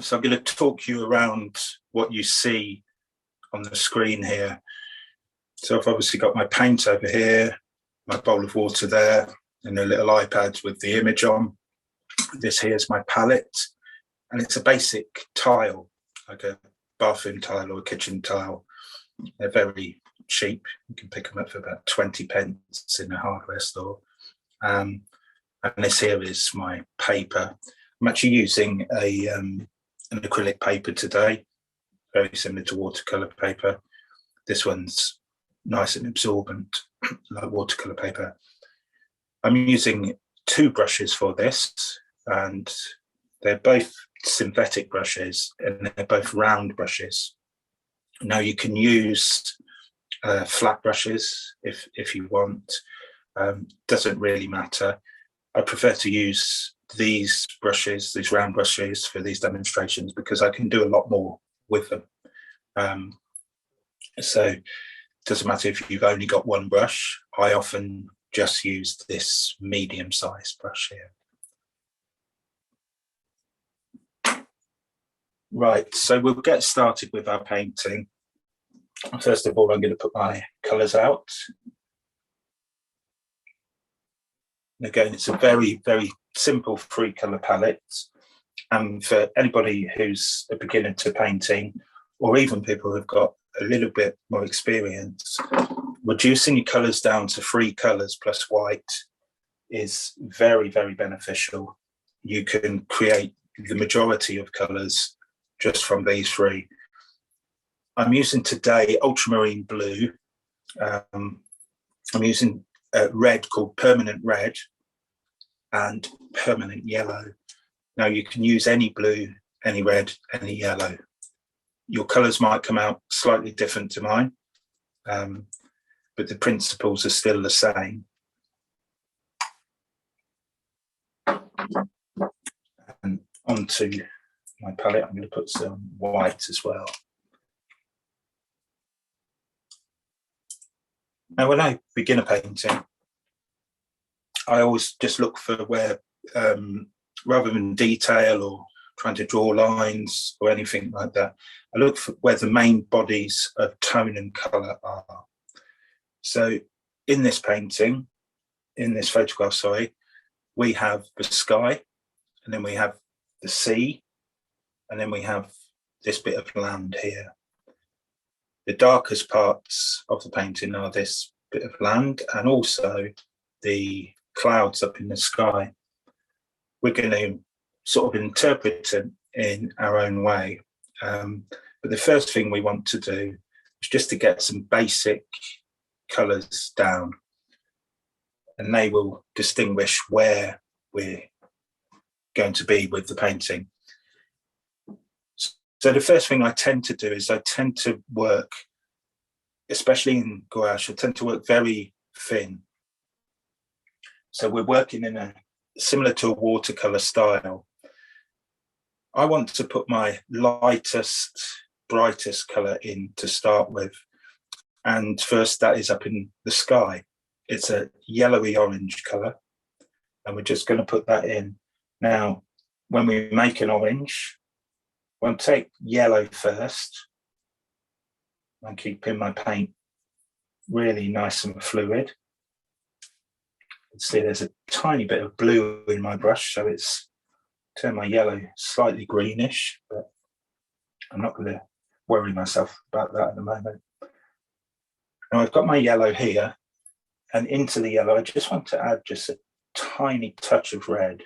So I'm going to talk you around what you see on the screen here. So I've obviously got my paint over here, my bowl of water there, and a little iPad with the image on. This here is my palette, and it's a basic tile, like a bathroom tile or a kitchen tile. They're very cheap. You can pick them up for about 20 pence in a hardware store. And this here is my paper. I'm actually using an acrylic paper today, very similar to watercolor paper. This one's nice and absorbent, like watercolor paper. I'm using 2 brushes for this, and they're both synthetic brushes, and they're both round brushes. Now you can use flat brushes if you want. Doesn't really matter. I prefer to use these brushes, these round brushes, for these demonstrations because I can do a lot more with them. So it doesn't matter if you've only got one brush. I often just use this medium-sized brush here. Right, so we'll get started with our painting. First of all, I'm going to put my colours out. And again, it's a very, very simple 3-colour palette. And for anybody who's a beginner to painting, or even people who've got a little bit more experience, reducing your colours down to 3 colours plus white is very, very beneficial. You can create the majority of colours just from these 3. I'm using today ultramarine blue. I'm using red called permanent red and permanent yellow. Now you can use any blue, any red, any yellow. Your colours might come out slightly different to mine, but the principles are still the same. And onto my palette, I'm going to put some white as well. Now, when I begin a painting, I always just look for where, rather than detail or trying to draw lines or anything like that, I look for where the main bodies of tone and colour are. So in this painting, in this photograph, sorry, we have the sky, and then we have the sea, and then we have this bit of land here. The darkest parts of the painting are this bit of land and also the clouds up in the sky. We're going to sort of interpret it in our own way. But the first thing we want to do is just to get some basic colours down, and they will distinguish where we're going to be with the painting. So the first thing I tend to do is I tend to work, especially in gouache, I tend to work very thin. So we're working in a similar to a watercolor style. I want to put my lightest, brightest color in to start with. And first, that is up in the sky. It's a yellowy orange color, and we're just going to put that in. Now, when we make an orange, I'll take yellow first and keeping my paint really nice and fluid. You can see there's a tiny bit of blue in my brush, so it's turned my yellow slightly greenish, but I'm not going to worry myself about that at the moment. Now I've got my yellow here, and into the yellow I just want to add just a tiny touch of red.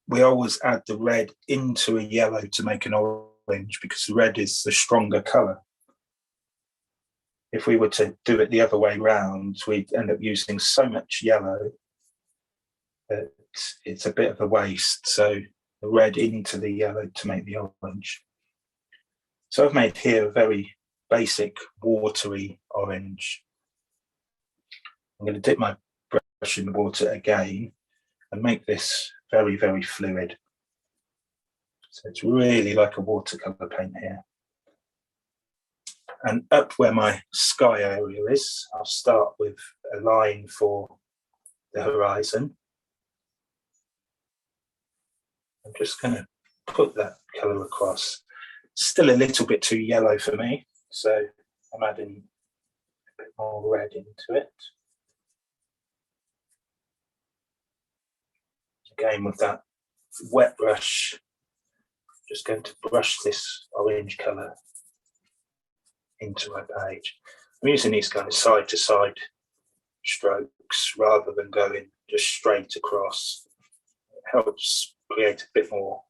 We always add the red into a yellow to make an orange because the red is the stronger colour. If we were to do it the other way round, we'd end up using so much yellow that it's a bit of a waste. So the red into the yellow to make the orange. So I've made here a very basic watery orange. I'm going to dip my brush in the water again and make this very, very fluid. So it's really like a watercolor paint here. And up where my sky area is, I'll start with a line for the horizon. I'm just going to put that colour across. Still a little bit too yellow for me, so I'm adding a bit more red into it. Again, with that wet brush, just going to brush this orange colour into my page. I'm using these kind of side to side strokes rather than going just straight across. It helps create a bit more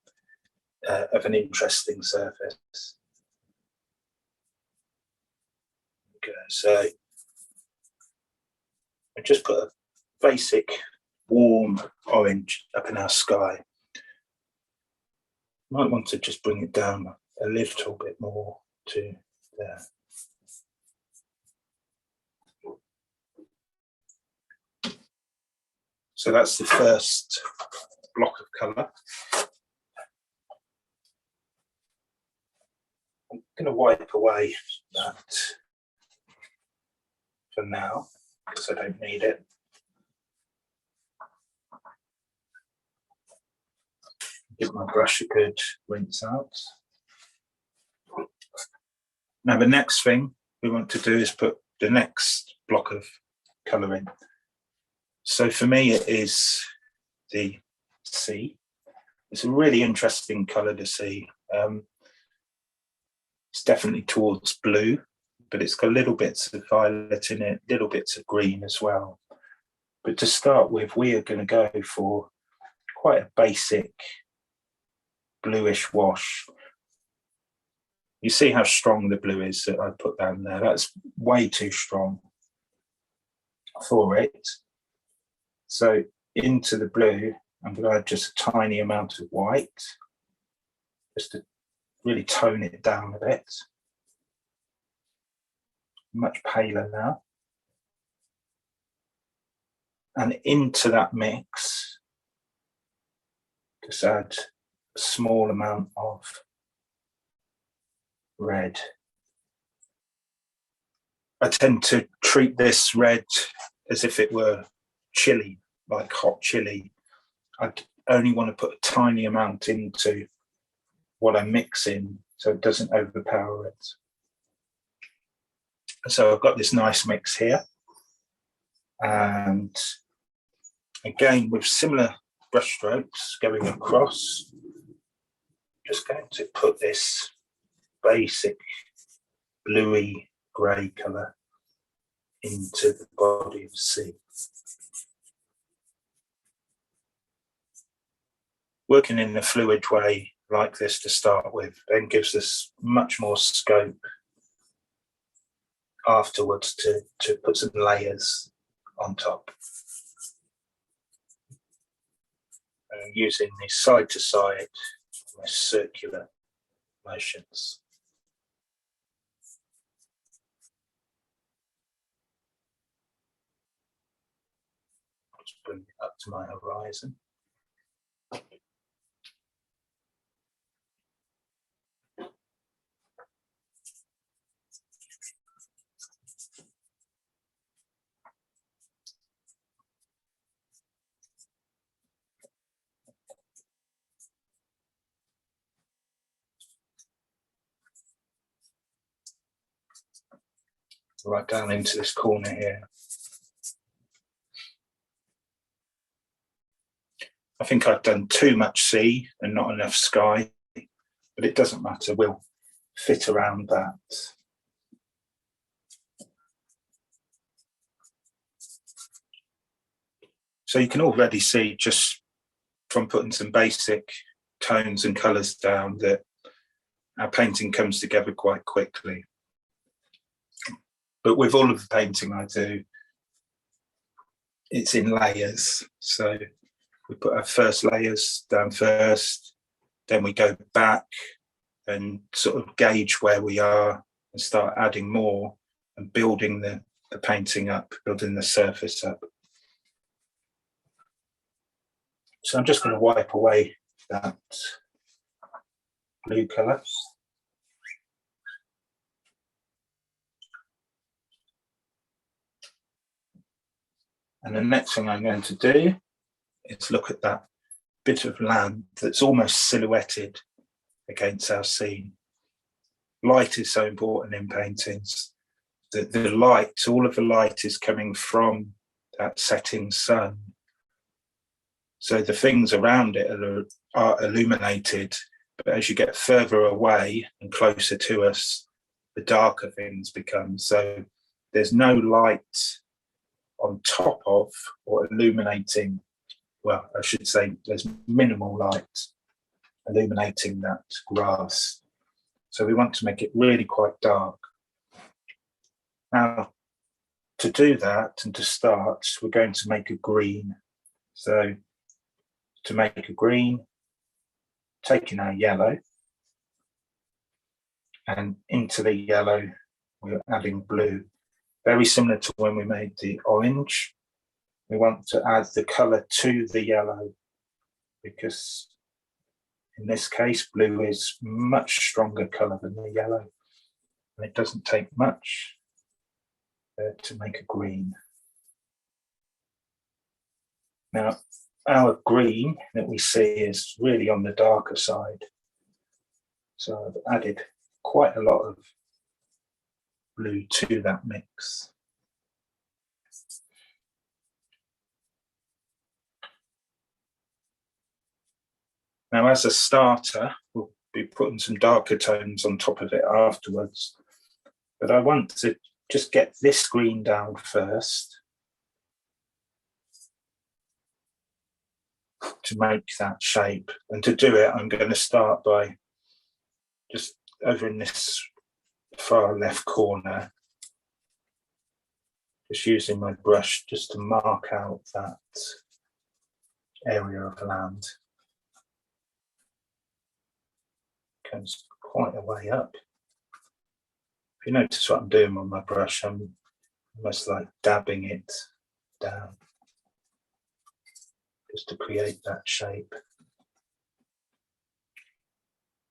of an interesting surface. Okay, so I just put a basic warm orange up in our sky. Might want to just bring it down a little bit more to there. So that's the first block of colour. I'm going to wipe away that for now because I don't need it. Give my brush a good rinse out. Now the next thing we want to do is put the next block of colour in. So for me it is the sea. It's a really interesting colour to see. It's definitely towards blue, but it's got little bits of violet in it, little bits of green as well. But to start with, we are going to go for quite a basic bluish wash. You see how strong the blue is that I put down there. That's way too strong for it. So into the blue, I'm going to add just a tiny amount of white, just to really tone it down a bit. Much paler now. And into that mix, just add a small amount of red. I tend to treat this red as if it were chili, like hot chili. I only want to put a tiny amount into what I mix in so it doesn't overpower it. So I've got this nice mix here. And again, with similar brush strokes going across, just going to put this basic bluey grey colour into the body of the sea. Working in a fluid way like this to start with then gives us much more scope afterwards to put some layers on top. And using these side to side, circular motions. Just bring it up to my horizon. Right down into this corner here. I think I've done too much sea and not enough sky, but it doesn't matter, we'll fit around that. So you can already see just from putting some basic tones and colours down that our painting comes together quite quickly. But with all of the painting I do, it's in layers. So we put our first layers down first, then we go back and sort of gauge where we are and start adding more and building the painting up, building the surface up. So I'm just going to wipe away that blue colour. And the next thing I'm going to do is look at that bit of land that's almost silhouetted against our scene. Light is so important in paintings. The light, all of the light is coming from that setting sun. So the things around it are illuminated, but as you get further away and closer to us, the darker things become. So there's no light on top of or illuminating, well, I should say there's minimal light illuminating that grass. So we want to make it really quite dark. Now, to do that and to start, we're going to make a green. So to make a green, taking our yellow, and into the yellow, we're adding blue. Very similar to when we made the orange. We want to add the colour to the yellow because in this case, blue is much stronger colour than the yellow. And it doesn't take much to make a green. Now, our green that we see is really on the darker side. So I've added quite a lot of blue to that mix. Now, as a starter, we'll be putting some darker tones on top of it afterwards. But I want to just get this green down first to make that shape. And to do it, I'm going to start by just over in this far left corner, just using my brush just to mark out that area of land. Comes quite a way up. If you notice what I'm doing with my brush, I'm almost like dabbing it down just to create that shape.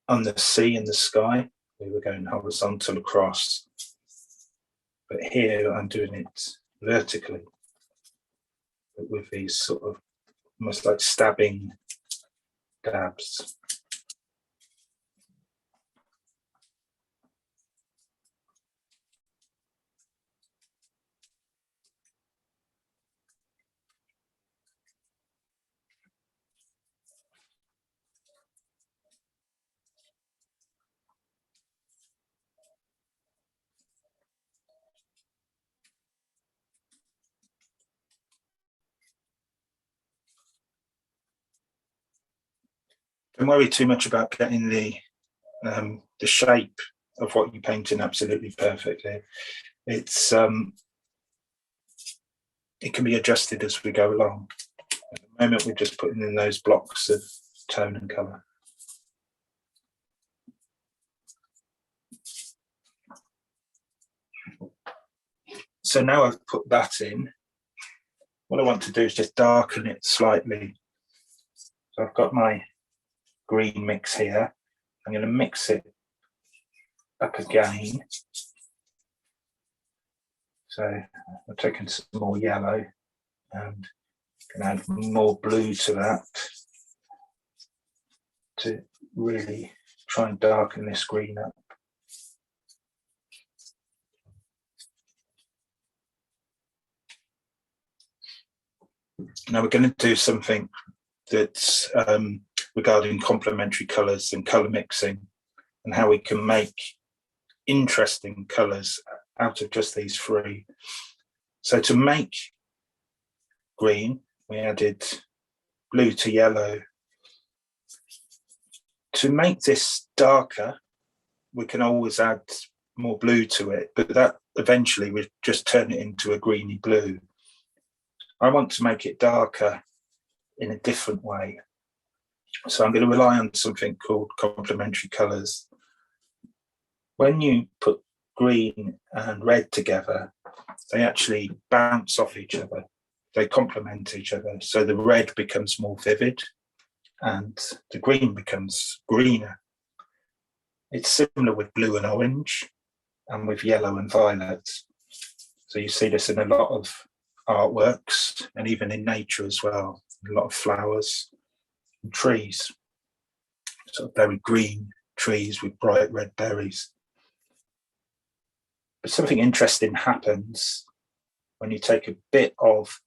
On the sea and the sky, we were going horizontal across, but here I'm doing it vertically, but with these sort of almost like stabbing dabs. Don't worry too much about getting the shape of what you're painting absolutely perfectly. It's it can be adjusted as we go along. At the moment, we're just putting in those blocks of tone and colour. So now I've put that in, what I want to do is just darken it slightly. So I've got my green mix here. I'm going to mix it up again. So I'm taking some more yellow and can add more blue to that to really try and darken this green up. Now we're going to do something that's regarding complementary colours and colour mixing and how we can make interesting colours out of just these three. So to make green, we added blue to yellow. To make this darker, we can always add more blue to it, but that eventually would just turn it into a greeny blue. I want to make it darker in a different way. So I'm going to rely on something called complementary colours. When you put green and red together, they actually bounce off each other. They complement each other. So the red becomes more vivid and the green becomes greener. It's similar with blue and orange and with yellow and violet. So you see this in a lot of artworks and even in nature as well. A lot of flowers and trees, sort of very green trees with bright red berries. But something interesting happens when you take a bit of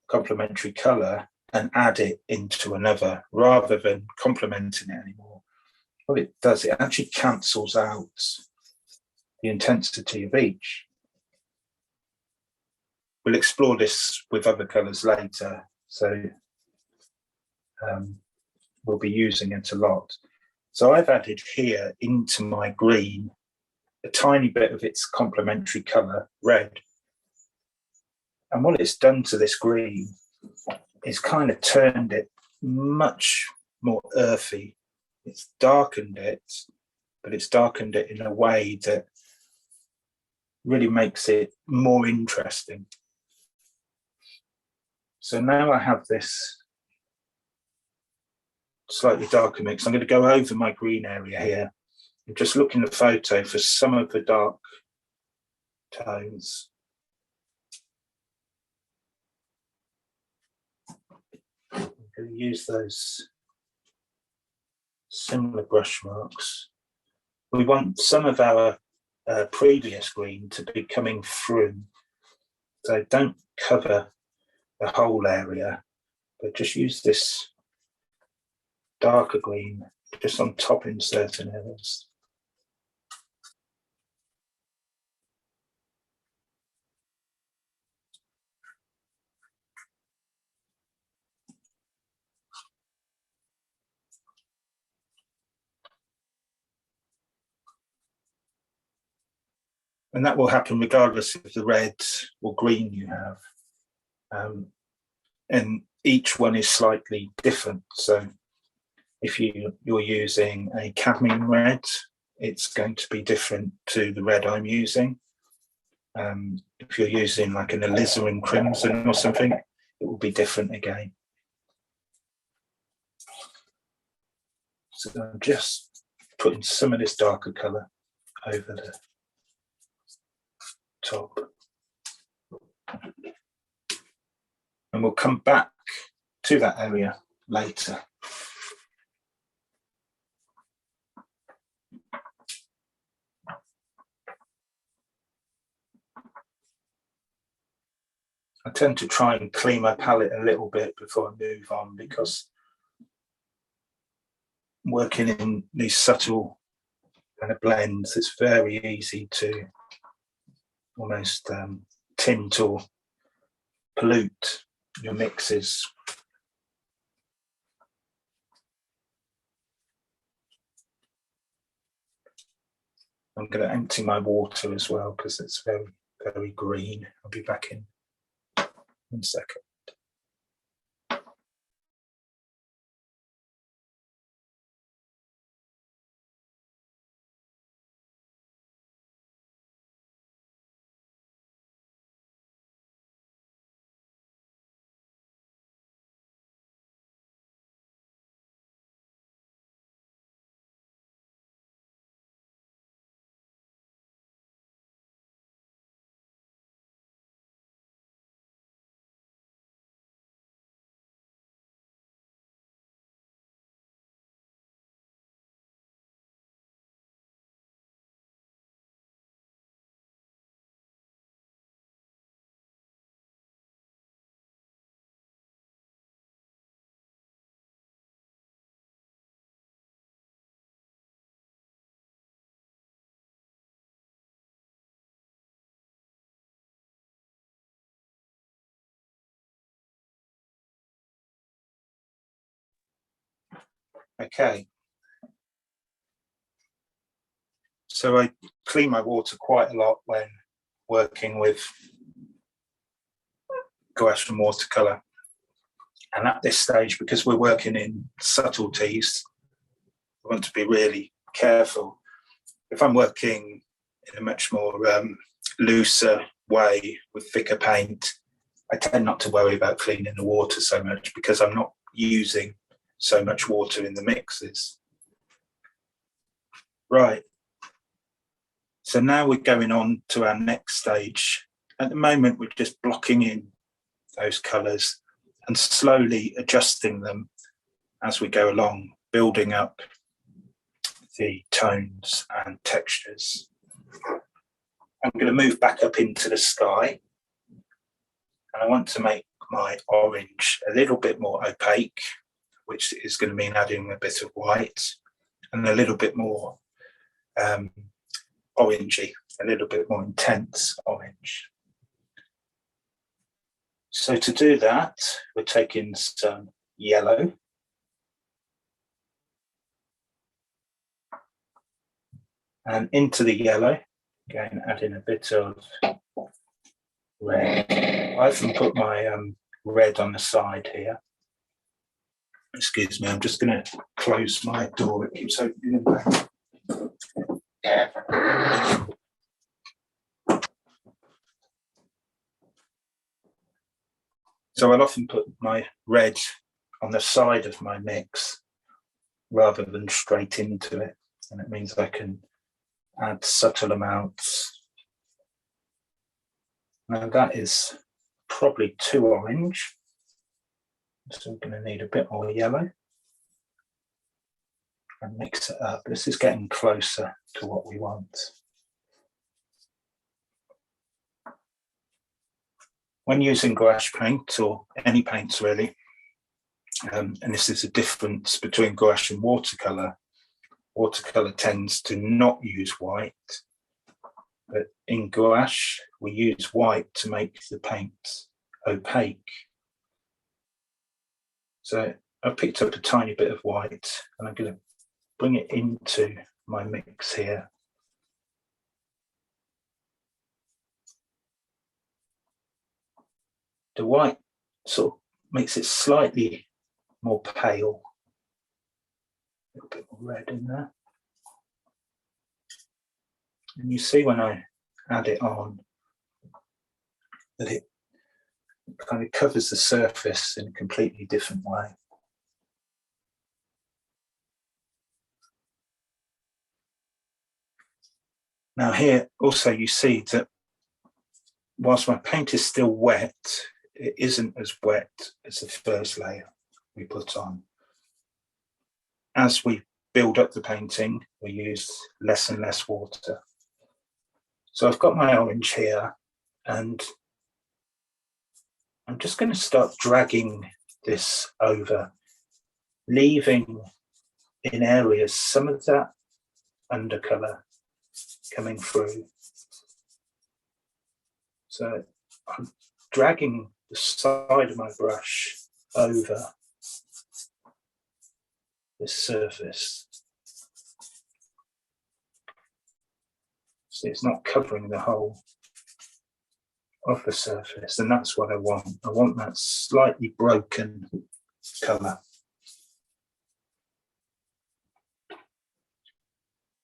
complementary colour and add it into another, rather than complementing it anymore. What it does, it actually cancels out the intensity of each. We'll explore this with other colours later, so we'll be using it a lot. So I've added here into my green a tiny bit of its complementary colour, red. And what it's done to this green is kind of turned it much more earthy. It's darkened it, but it's darkened it in a way that really makes it more interesting. So now I have this slightly darker mix. I'm going to go over my green area here and just look in the photo for some of the dark tones. I'm going to use those similar brush marks. We want some of our previous green to be coming through, so don't cover the whole area, but just use this darker green just on top in certain areas. And that will happen regardless of the red or green you have. And each one is slightly different. So if you're using a cadmium red, it's going to be different to the red I'm using. If you're using like an alizarin crimson or something, it will be different again. So I'm just putting some of this darker colour over the top. And we'll come back to that area later. I tend to try and clean my palette a little bit before I move on, because working in these subtle kind of blends, it's very easy to almost tint or pollute your mixes. I'm going to empty my water as well because it's very, very green. I'll be back in 1 second. Okay. So I clean my water quite a lot when working with gouache and watercolour. And at this stage, because we're working in subtleties, I want to be really careful. If I'm working in a much more looser way with thicker paint, I tend not to worry about cleaning the water so much because I'm not using so much water in the mixes. Right. So now we're going on to our next stage. At the moment, we're just blocking in those colours and slowly adjusting them as we go along, building up the tones and textures. I'm going to move back up into the sky, and I want to make my orange a little bit more opaque, which is going to mean adding a bit of white, and a little bit more orangey, a little bit more intense orange. So to do that, we're taking some yellow, and into the yellow, again adding a bit of red. I often put my red on the side here. Excuse me, I'm just going to close my door, it keeps opening and back. So I'll often put my red on the side of my mix rather than straight into it, and it means I can add subtle amounts. Now that is probably too orange, so we're going to need a bit more yellow and mix it up. This is getting closer to what we want. When using gouache paint, or any paints really, and this is a difference between gouache and watercolour, watercolour tends to not use white, but in gouache we use white to make the paint opaque. So I've picked up a tiny bit of white, and I'm going to bring it into my mix here. The white sort of makes it slightly more pale. A little bit more red in there. And you see when I add it on that it kind of covers the surface in a completely different way. Now here also you see that whilst my paint is still wet, it isn't as wet as the first layer we put on. As we build up the painting, we use less and less water. So I've got my orange here, and I'm just going to start dragging this over, leaving in areas some of that undercolour coming through. So I'm dragging the side of my brush over this surface. So it's not covering the whole of the surface, and that's what I want. I want that slightly broken colour.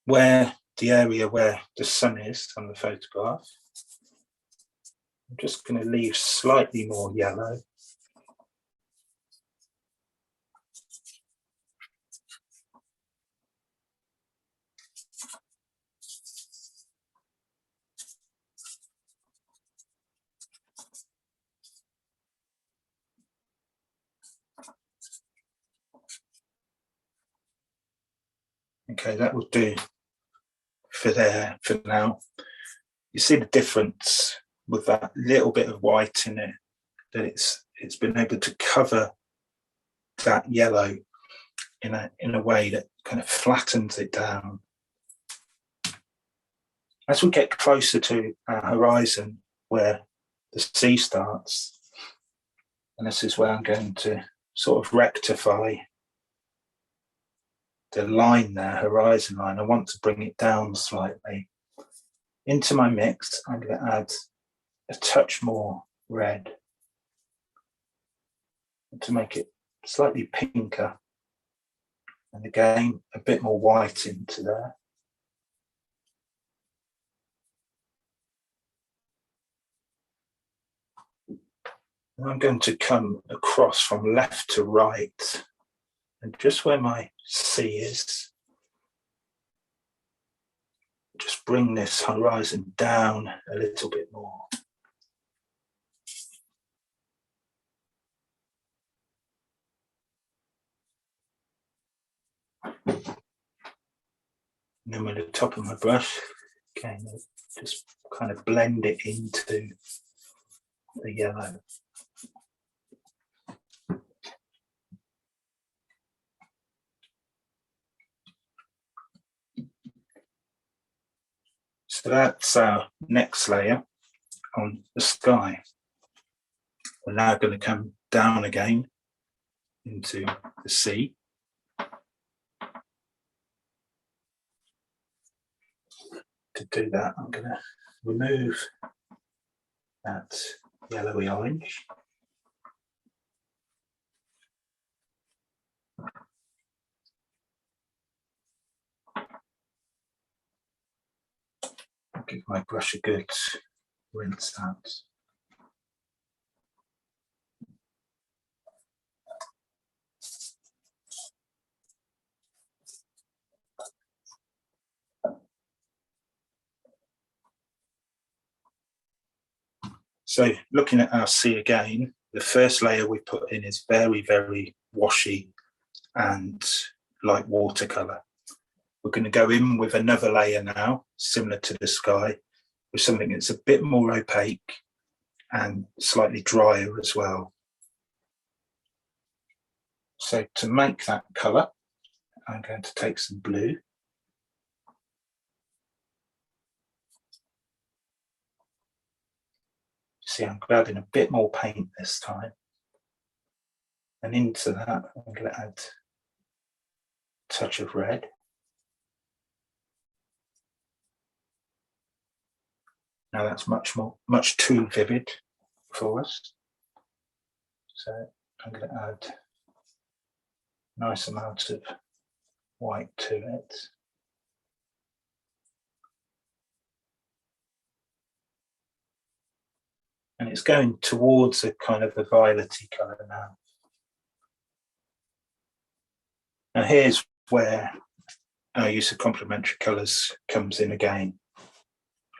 Where the area where the sun is on the photograph, I'm just going to leave slightly more yellow. Okay, that will do for there for now. You see the difference with that little bit of white in it, that it's been able to cover that yellow in a way that kind of flattens it down. As we get closer to our horizon where the sea starts, and this is where I'm going to sort of rectify the line there, horizon line. I want to bring it down slightly. Into my mix, I'm going to add a touch more red to make it slightly pinker, and again a bit more white into there. And I'm going to come across from left to right, and just where my sea is, just bring this horizon down a little bit more. And then with the top of my brush, again, just kind of blend it into the yellow. So that's our next layer on the sky. We're now going to come down again into the sea. To do that, I'm going to remove that yellowy orange. I'll give my brush a good rinse out. So looking at our sea again, the first layer we put in is very, very washy and light watercolour. We're going to go in with another layer now, similar to the sky, with something that's a bit more opaque and slightly drier as well. So to make that colour, I'm going to take some blue. See, I'm grabbing a bit more paint this time. And into that, I'm going to add a touch of red. Now that's much too vivid for us. So I'm going to add a nice amount of white to it. And it's going towards a kind of a violet-y colour now. Now here's where our use of complementary colours comes in again.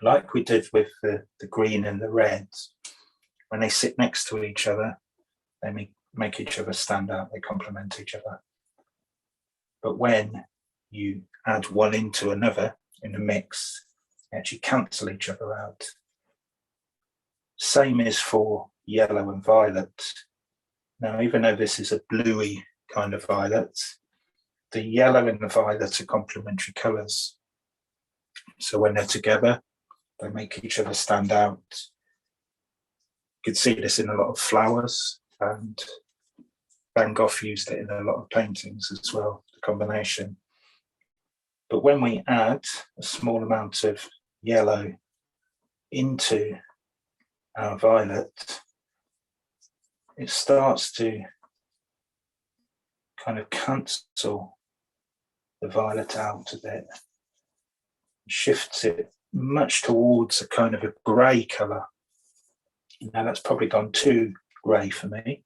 Like we did with the green and the reds, when they sit next to each other, they make each other stand out, they complement each other. But when you add one into another in a mix, they actually cancel each other out. Same is for yellow and violet. Now, even though this is a bluey kind of violet, the yellow and the violet are complementary colours. So when they're together, they make each other stand out. You can see this in a lot of flowers, and Van Gogh used it in a lot of paintings as well, the combination. But when we add a small amount of yellow into our violet, it starts to kind of cancel the violet out a bit, shifts it much towards a kind of a grey colour. Now that's probably gone too grey for me.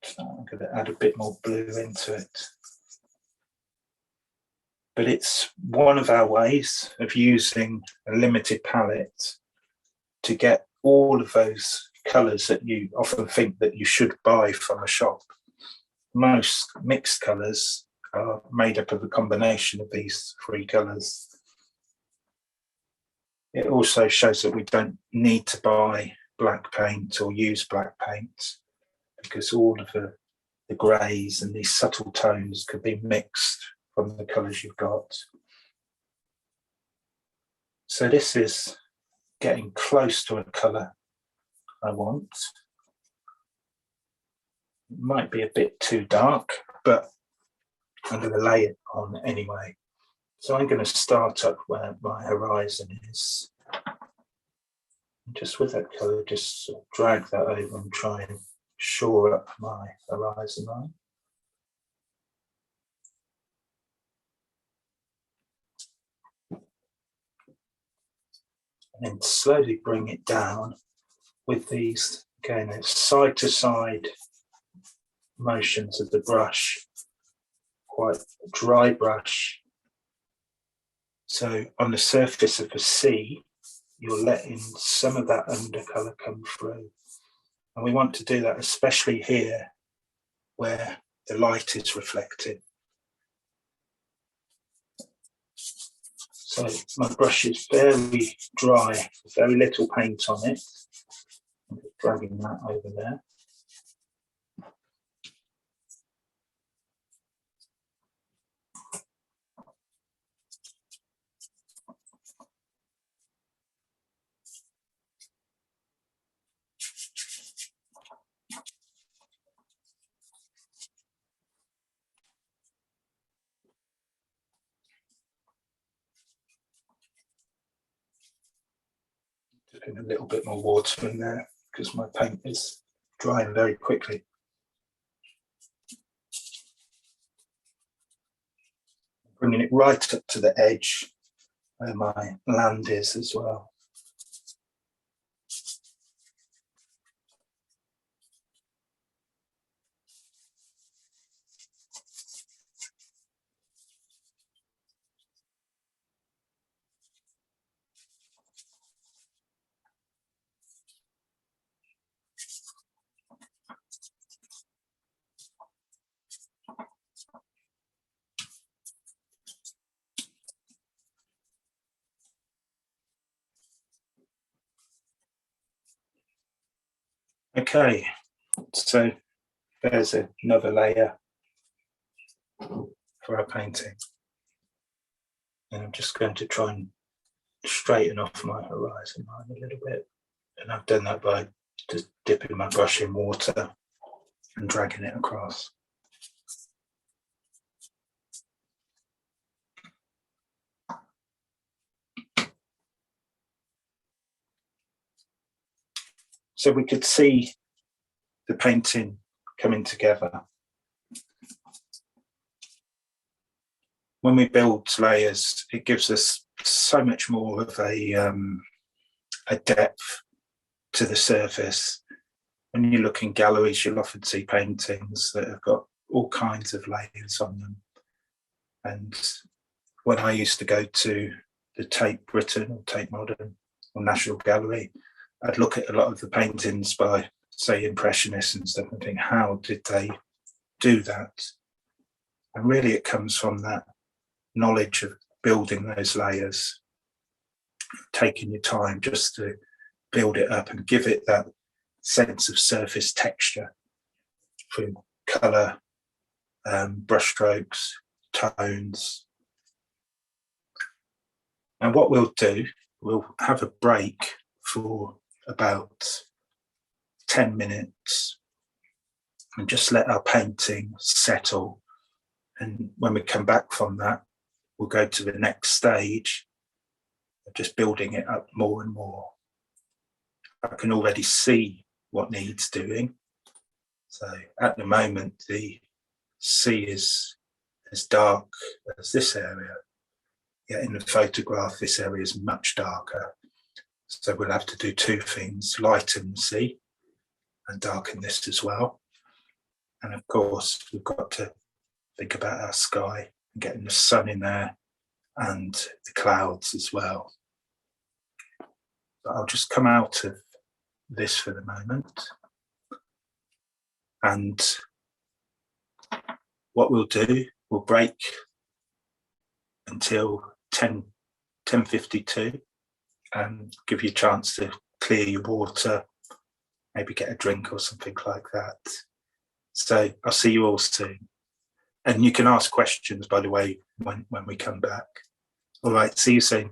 So I'm going to add a bit more blue into it. But it's one of our ways of using a limited palette to get all of those colours that you often think that you should buy from a shop. Most mixed colours are made up of a combination of these three colours. It also shows that we don't need to buy black paint or use black paint, because all of the greys and these subtle tones could be mixed from the colours you've got. So this is getting close to a colour I want. It might be a bit too dark, but I'm going to lay it on anyway. So I'm going to start up where my horizon is. Just with that colour, just sort of drag that over and try and shore up my horizon line. And then slowly bring it down with these, again, side to side motions of the brush, quite a dry brush. So on the surface of the sea, you're letting some of that undercolour come through. And we want to do that especially here where the light is reflected. So my brush is very dry, very little paint on it. I'm dragging that over there. Just put a little bit more water in there because my paint is drying very quickly. Bringing it right up to the edge where my land is as well. Okay, so there's another layer for our painting. And I'm just going to try and straighten off my horizon line a little bit. And I've done that by just dipping my brush in water and dragging it across. So we could see the painting coming together. When we build layers, it gives us so much more of a depth to the surface. When you look in galleries, you'll often see paintings that have got all kinds of layers on them. And when I used to go to the Tate Britain or Tate Modern or National Gallery, I'd look at a lot of the paintings by, say, Impressionists and stuff and think, how did they do that? And really it comes from that knowledge of building those layers, taking your time just to build it up and give it that sense of surface texture through colour, brush strokes, tones. And what we'll do, we'll have a break for about 10 minutes and just let our painting settle. And when we come back from that, we'll go to the next stage of just building it up more and more. I can already see what needs doing. So at the moment, the sea is as dark as this area. Yet in the photograph, this area is much darker. So we'll have to do two things: lighten the sea and darken this as well. And of course, we've got to think about our sky and getting the sun in there and the clouds as well. But I'll just come out of this for the moment. And what we'll do, we'll break until 10:52 and give you a chance to clear your water, maybe get a drink or something like that. So I'll see you all soon. And you can ask questions, by the way, when we come back. All right, see you soon.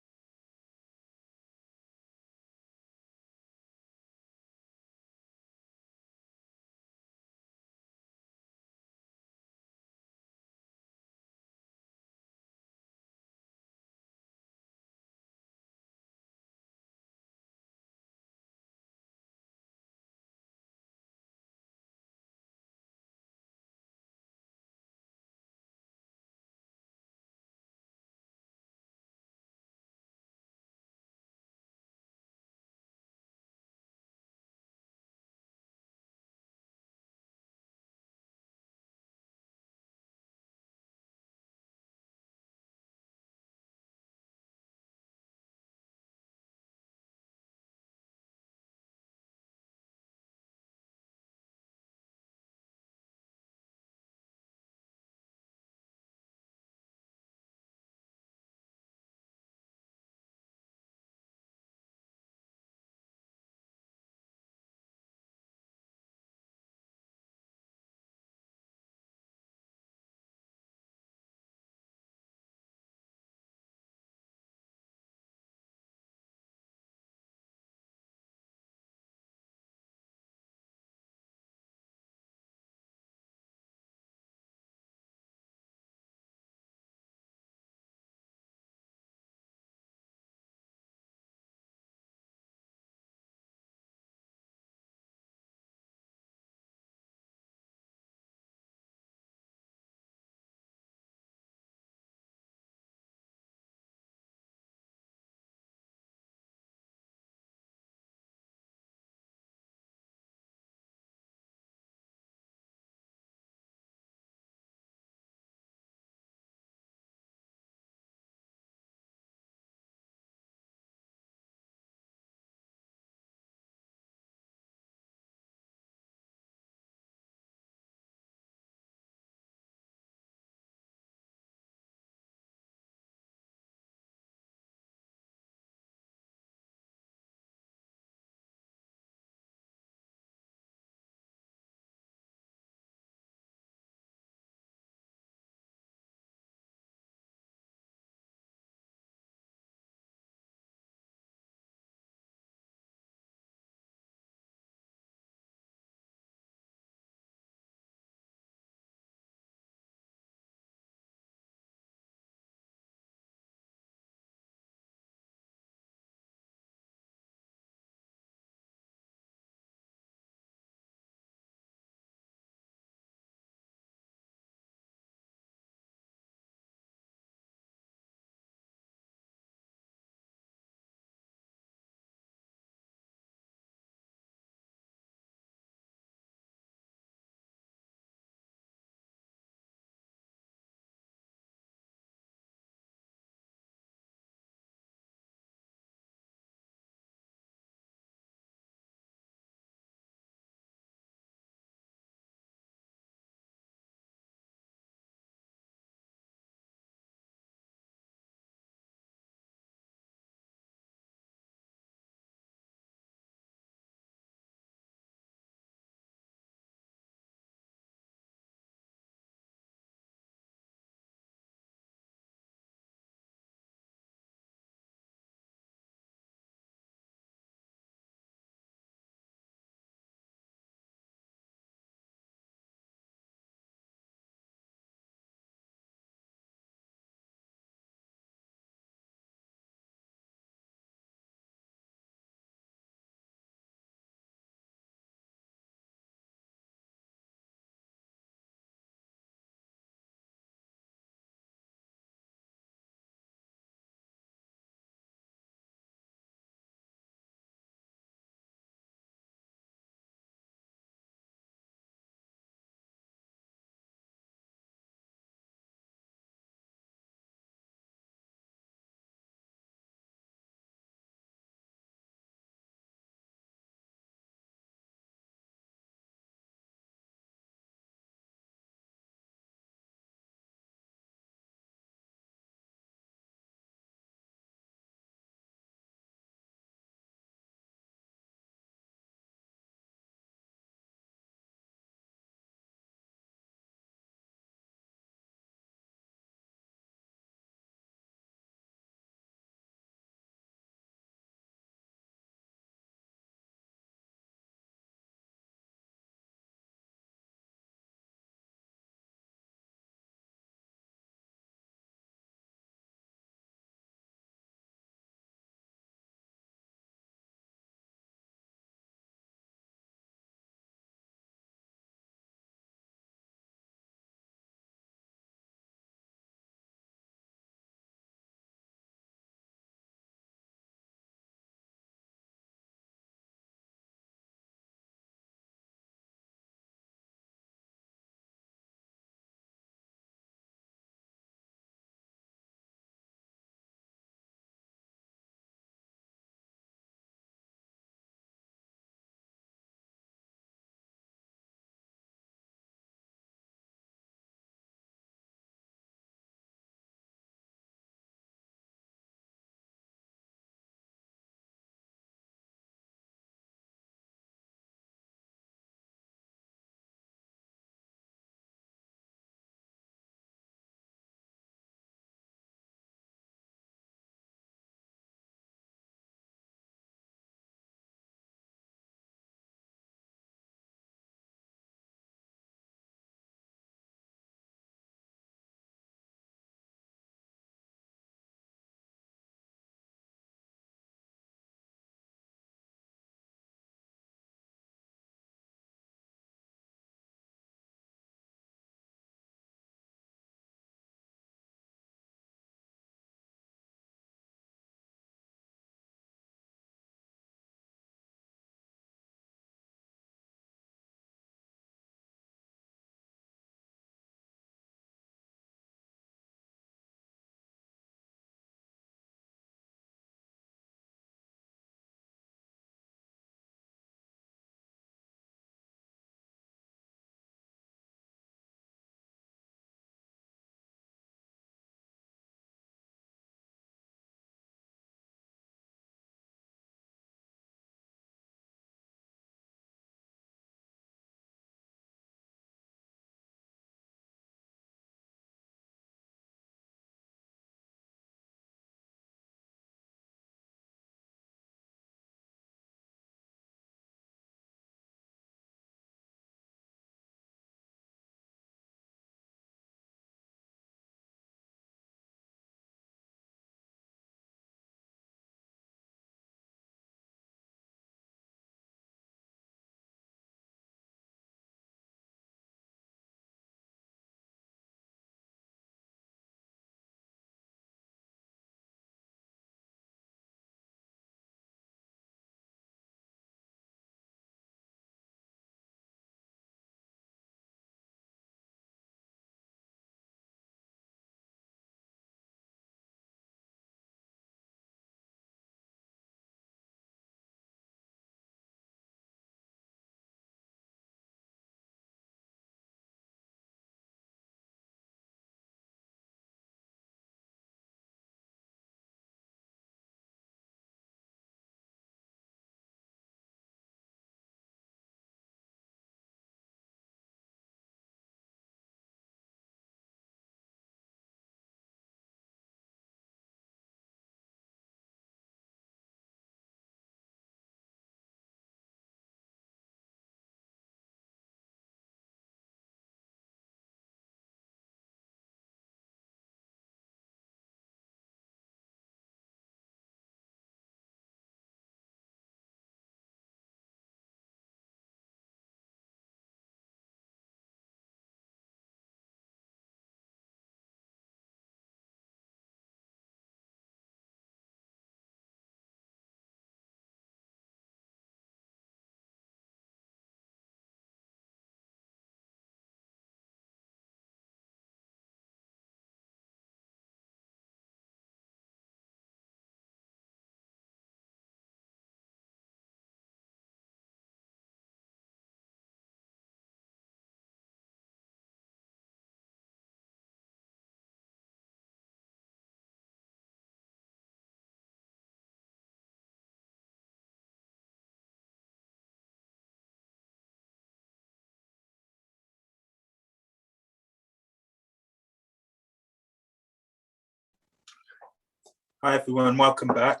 Hi everyone, welcome back.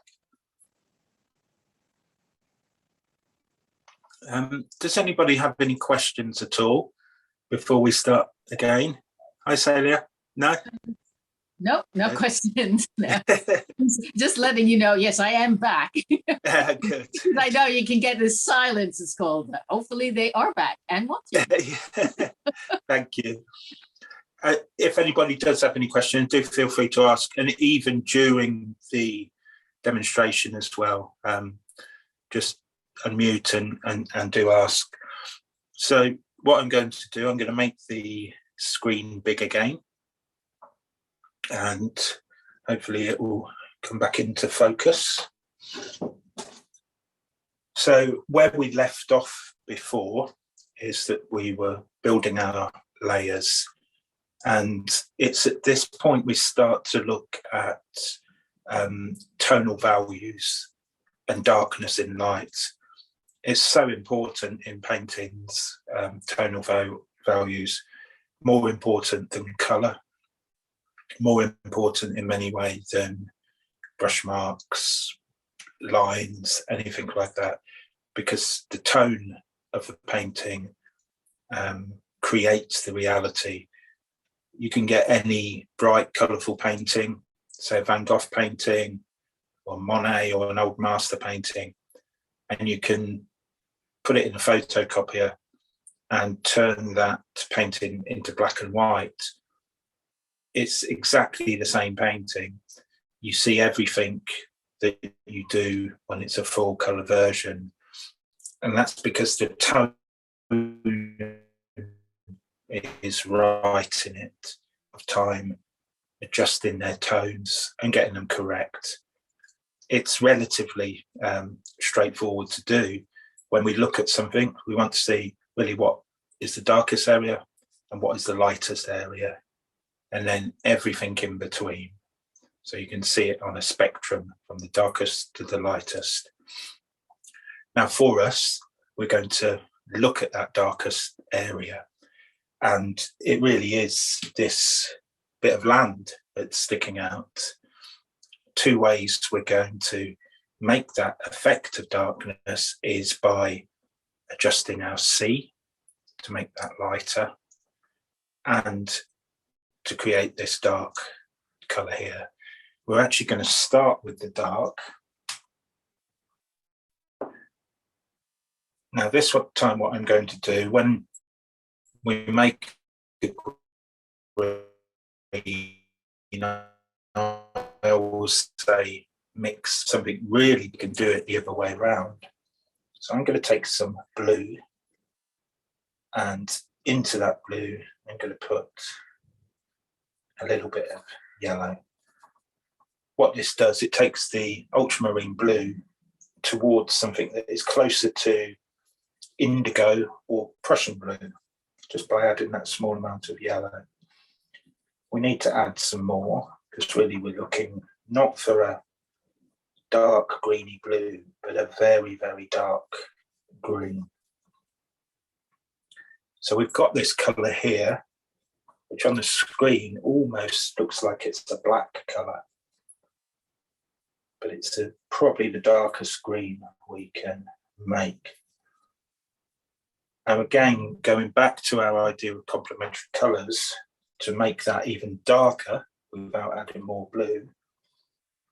Does anybody have any questions at all before we start again? Hi Celia. No? Nope, no questions. No. Just letting you know, yes, I am back. Good. I know you can get this silence, it's called, but hopefully they are back and watching. Thank you. If anybody does have any questions, do feel free to ask, and even during the demonstration as well, just unmute and do ask. So what I'm going to do, I'm going to make the screen big again, and hopefully it will come back into focus. So where we left off before is that we were building our layers, and it's at this point we start to look at tonal values and darkness in light. It's so important in paintings, tonal values, more important than colour, more important in many ways than brush marks, lines, anything like that, because the tone of the painting creates the reality. You can get any bright, colourful painting, say a Van Gogh painting or Monet or an old master painting, and you can put it in a photocopier and turn that painting into black and white. It's exactly the same painting. You see everything that you do when it's a full colour version, and that's because the tone is right in it of time, adjusting their tones and getting them correct. It's relatively straightforward to do. When we look at something, we want to see really what is the darkest area and what is the lightest area, and then everything in between. So you can see it on a spectrum from the darkest to the lightest. Now for us, we're going to look at that darkest area, and it really is this bit of land that's sticking out. Two ways we're going to make that effect of darkness is by adjusting our C to make that lighter, and to create this dark colour here. We're actually going to start with the dark. Now this time what I'm going to do, when we make the green, I always say mix something, really you can do it the other way around. So I'm going to take some blue, and into that blue I'm going to put a little bit of yellow. What this does, it takes the ultramarine blue towards something that is closer to indigo or Prussian blue, just by adding that small amount of yellow. We need to add some more, because really we're looking not for a dark greeny blue, but a very, very dark green. So we've got this colour here, which on the screen almost looks like it's a black colour, but it's probably the darkest green we can make. And again, going back to our idea of complementary colours, to make that even darker without adding more blue,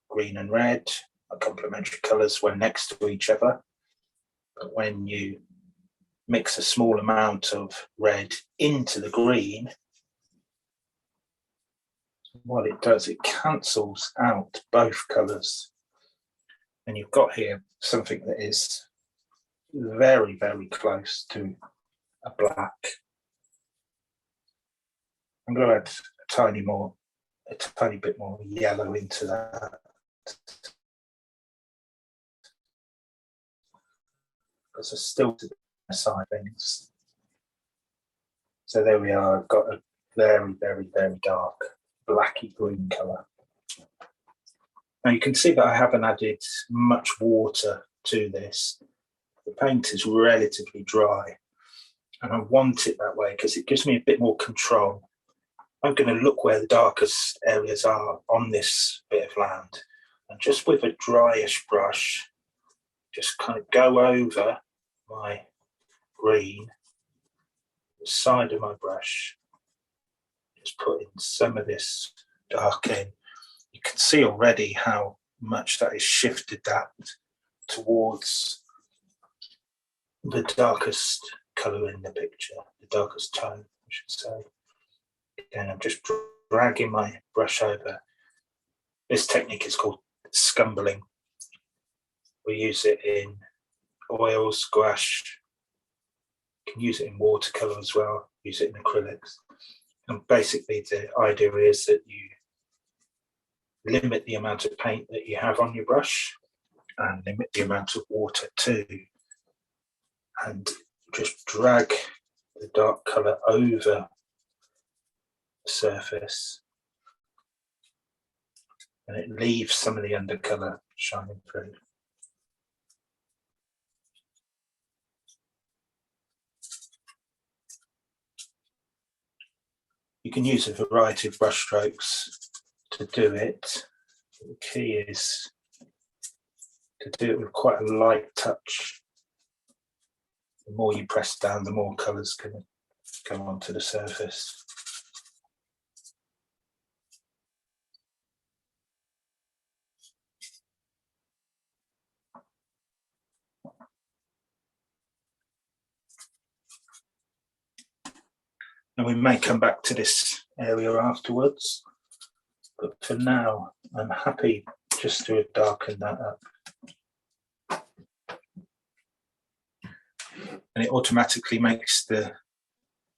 green and red are complementary colours when next to each other. But when you mix a small amount of red into the green, what it does, it cancels out both colours. And you've got here something that is very, very close to a black. I'm going to add a tiny bit more yellow into that. Because there's still to the side things. So there we are, I've got a very, very, very dark blacky green colour. Now you can see that I haven't added much water to this. The paint is relatively dry, and I want it that way because it gives me a bit more control. I'm going to look where the darkest areas are on this bit of land, And just with a dryish brush, just kind of go over my green, the side of my brush, just put in some of this dark in. You can see already how much that has shifted that towards the darkest colour in the picture, the darkest tone, I should say. Again, I'm just dragging my brush over. This technique is called scumbling. We use it in oils, gouache. You can use it in watercolour as well, use it in acrylics. And basically the idea is that you limit the amount of paint that you have on your brush and limit the amount of water too. And just drag the dark colour over the surface, and it leaves some of the undercolour shining through. You can use a variety of brush strokes to do it. The key is to do it with quite a light touch. The more you press down, the more colours can go onto the surface. And we may come back to this area afterwards, but for now, I'm happy just to darken that up. And it automatically makes the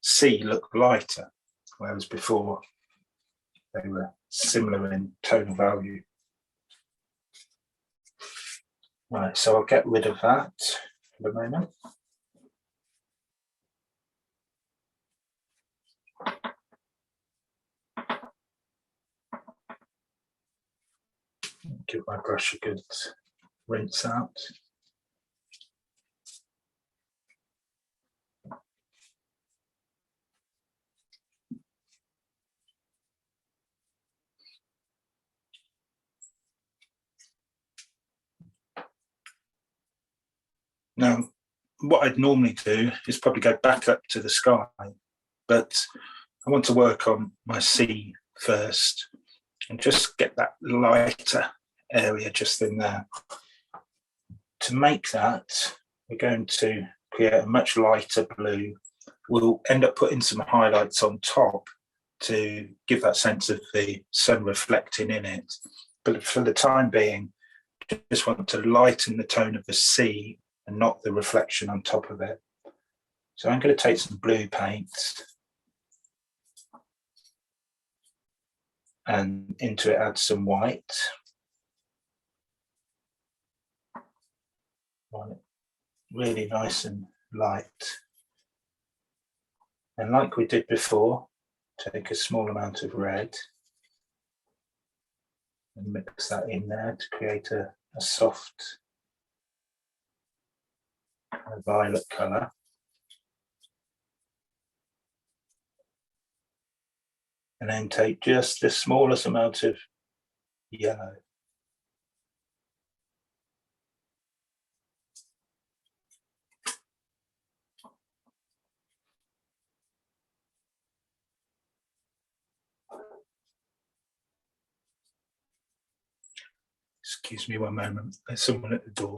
sea look lighter, whereas before they were similar in tonal value. Right, so I'll get rid of that for the moment. Give my brush a good rinse out. Now, what I'd normally do is probably go back up to the sky, but I want to work on my sea first and just get that lighter area just in there. To make that, we're going to create a much lighter blue. We'll end up putting some highlights on top to give that sense of the sun reflecting in it. But for the time being, just want to lighten the tone of the sea and not the reflection on top of it. So I'm going to take some blue paint and into it add some white. Really nice and light. And like we did before, take a small amount of red and mix that in there to create a soft violet colour. And then take just the smallest amount of yellow. Excuse me one moment, there's someone at the door.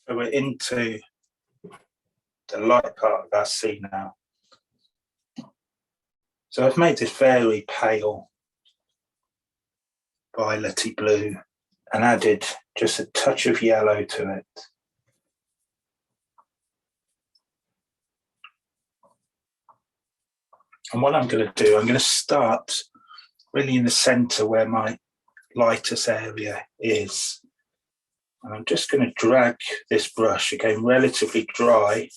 So we're into the light part of our sea now. So I've made this very pale violety blue and added just a touch of yellow to it. And what I'm going to do, I'm going to start really in the center where my lightest area is. And I'm just going to drag this brush, again, relatively dry,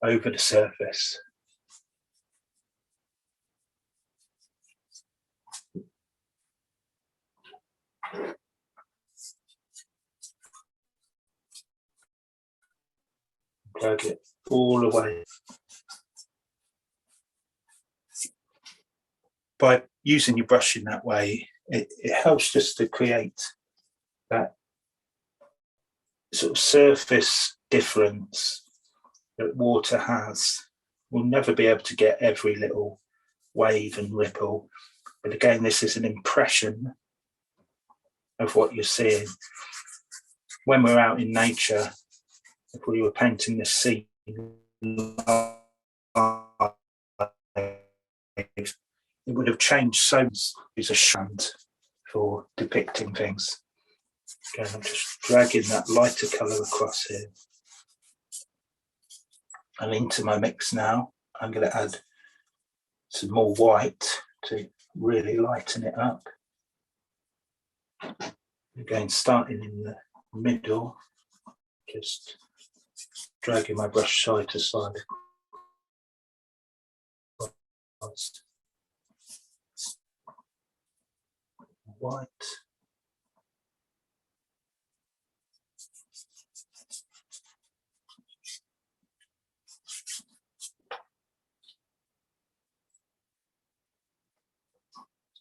over the surface. Drag it all the way. By using your brush in that way, it helps just to create that sort of surface difference that water has. We'll never be able to get every little wave and ripple, but again, this is an impression of what you're seeing. When we're out in nature, if we were painting the sea, it would have changed so much. It's a shand for depicting things. Again, I'm just dragging that lighter colour across here. And into my mix now, I'm going to add some more white to really lighten it up. Again, starting in the middle, just dragging my brush side to side. White.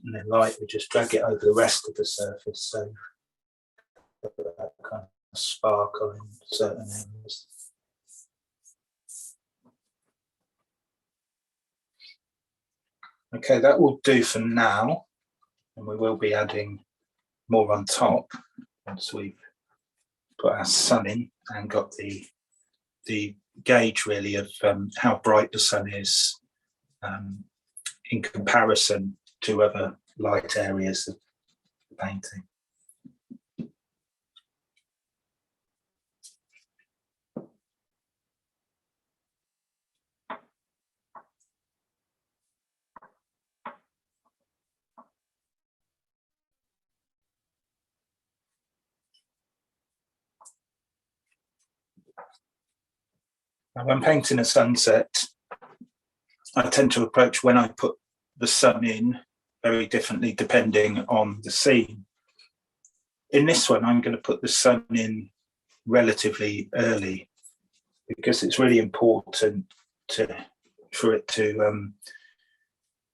And then light, we just drag it over the rest of the surface, so that kind of sparkle in certain areas. Okay, that will do for now, and we will be adding more on top once we've put our sun in and got the gauge really of how bright the sun is in comparison to other light areas of the painting. Now, when painting a sunset, I tend to approach when I put the sun in very differently depending on the scene. In this one, I'm going to put the sun in relatively early because it's really important for it to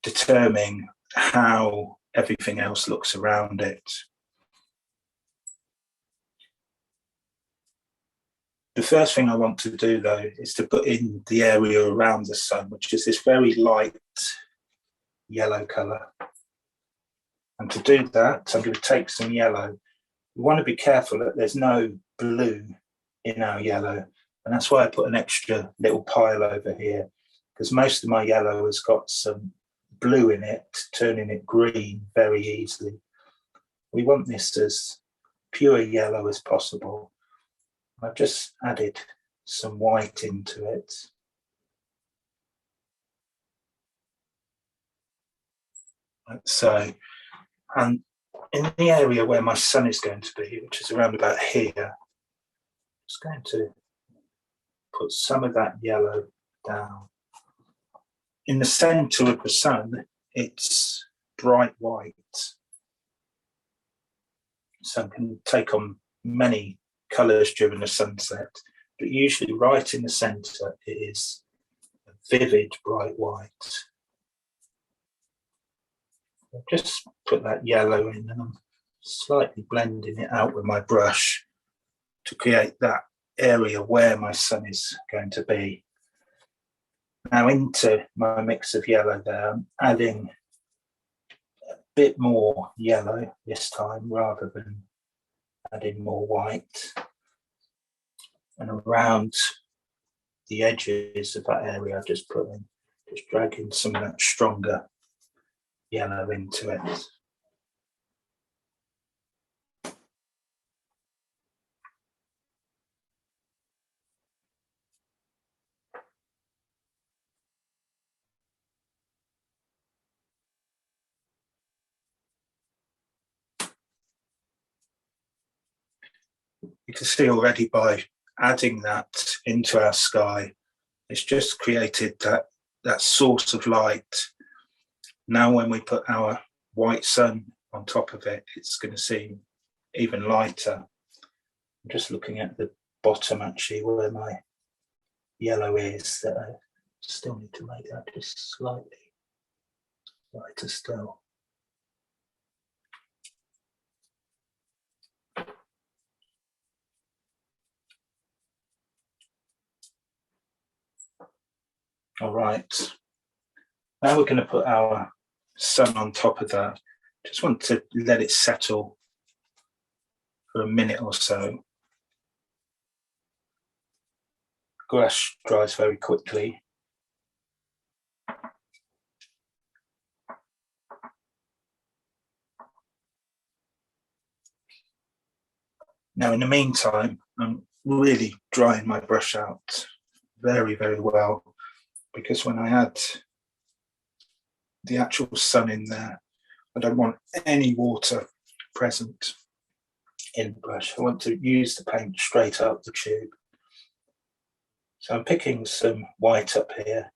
determine how everything else looks around it. The first thing I want to do, though, is to put in the area around the sun, which is this very light yellow colour. And to do that, I'm going to take some yellow. We want to be careful that there's no blue in our yellow. And that's why I put an extra little pile over here, because most of my yellow has got some blue in it, turning it green very easily. We want this as pure yellow as possible. I've just added some white into it. Like so. And in the area where my sun is going to be, which is around about here, I'm just going to put some of that yellow down. In the centre of the sun, it's bright white. So I can take on many colours during the sunset, but usually right in the centre it is a vivid bright white. I'll just put that yellow in and I'm slightly blending it out with my brush to create that area where my sun is going to be. Now into my mix of yellow there, I'm adding a bit more yellow this time rather than adding more white. And around the edges of that area, just dragging some of that stronger yellow into it. You can see already by adding that into our sky, it's just created that source of light. Now when we put our white sun on top of it, it's going to seem even lighter. I'm just looking at the bottom actually where my yellow is, that I still need to make that just slightly lighter still. All right, now we're going to put our sun on top of that. Just want to let it settle for a minute or so. Gouache dries very quickly. Now, in the meantime, I'm really drying my brush out very, very well, because when I add the actual sun in there, I don't want any water present in the brush. I want to use the paint straight out the tube. So I'm picking some white up here.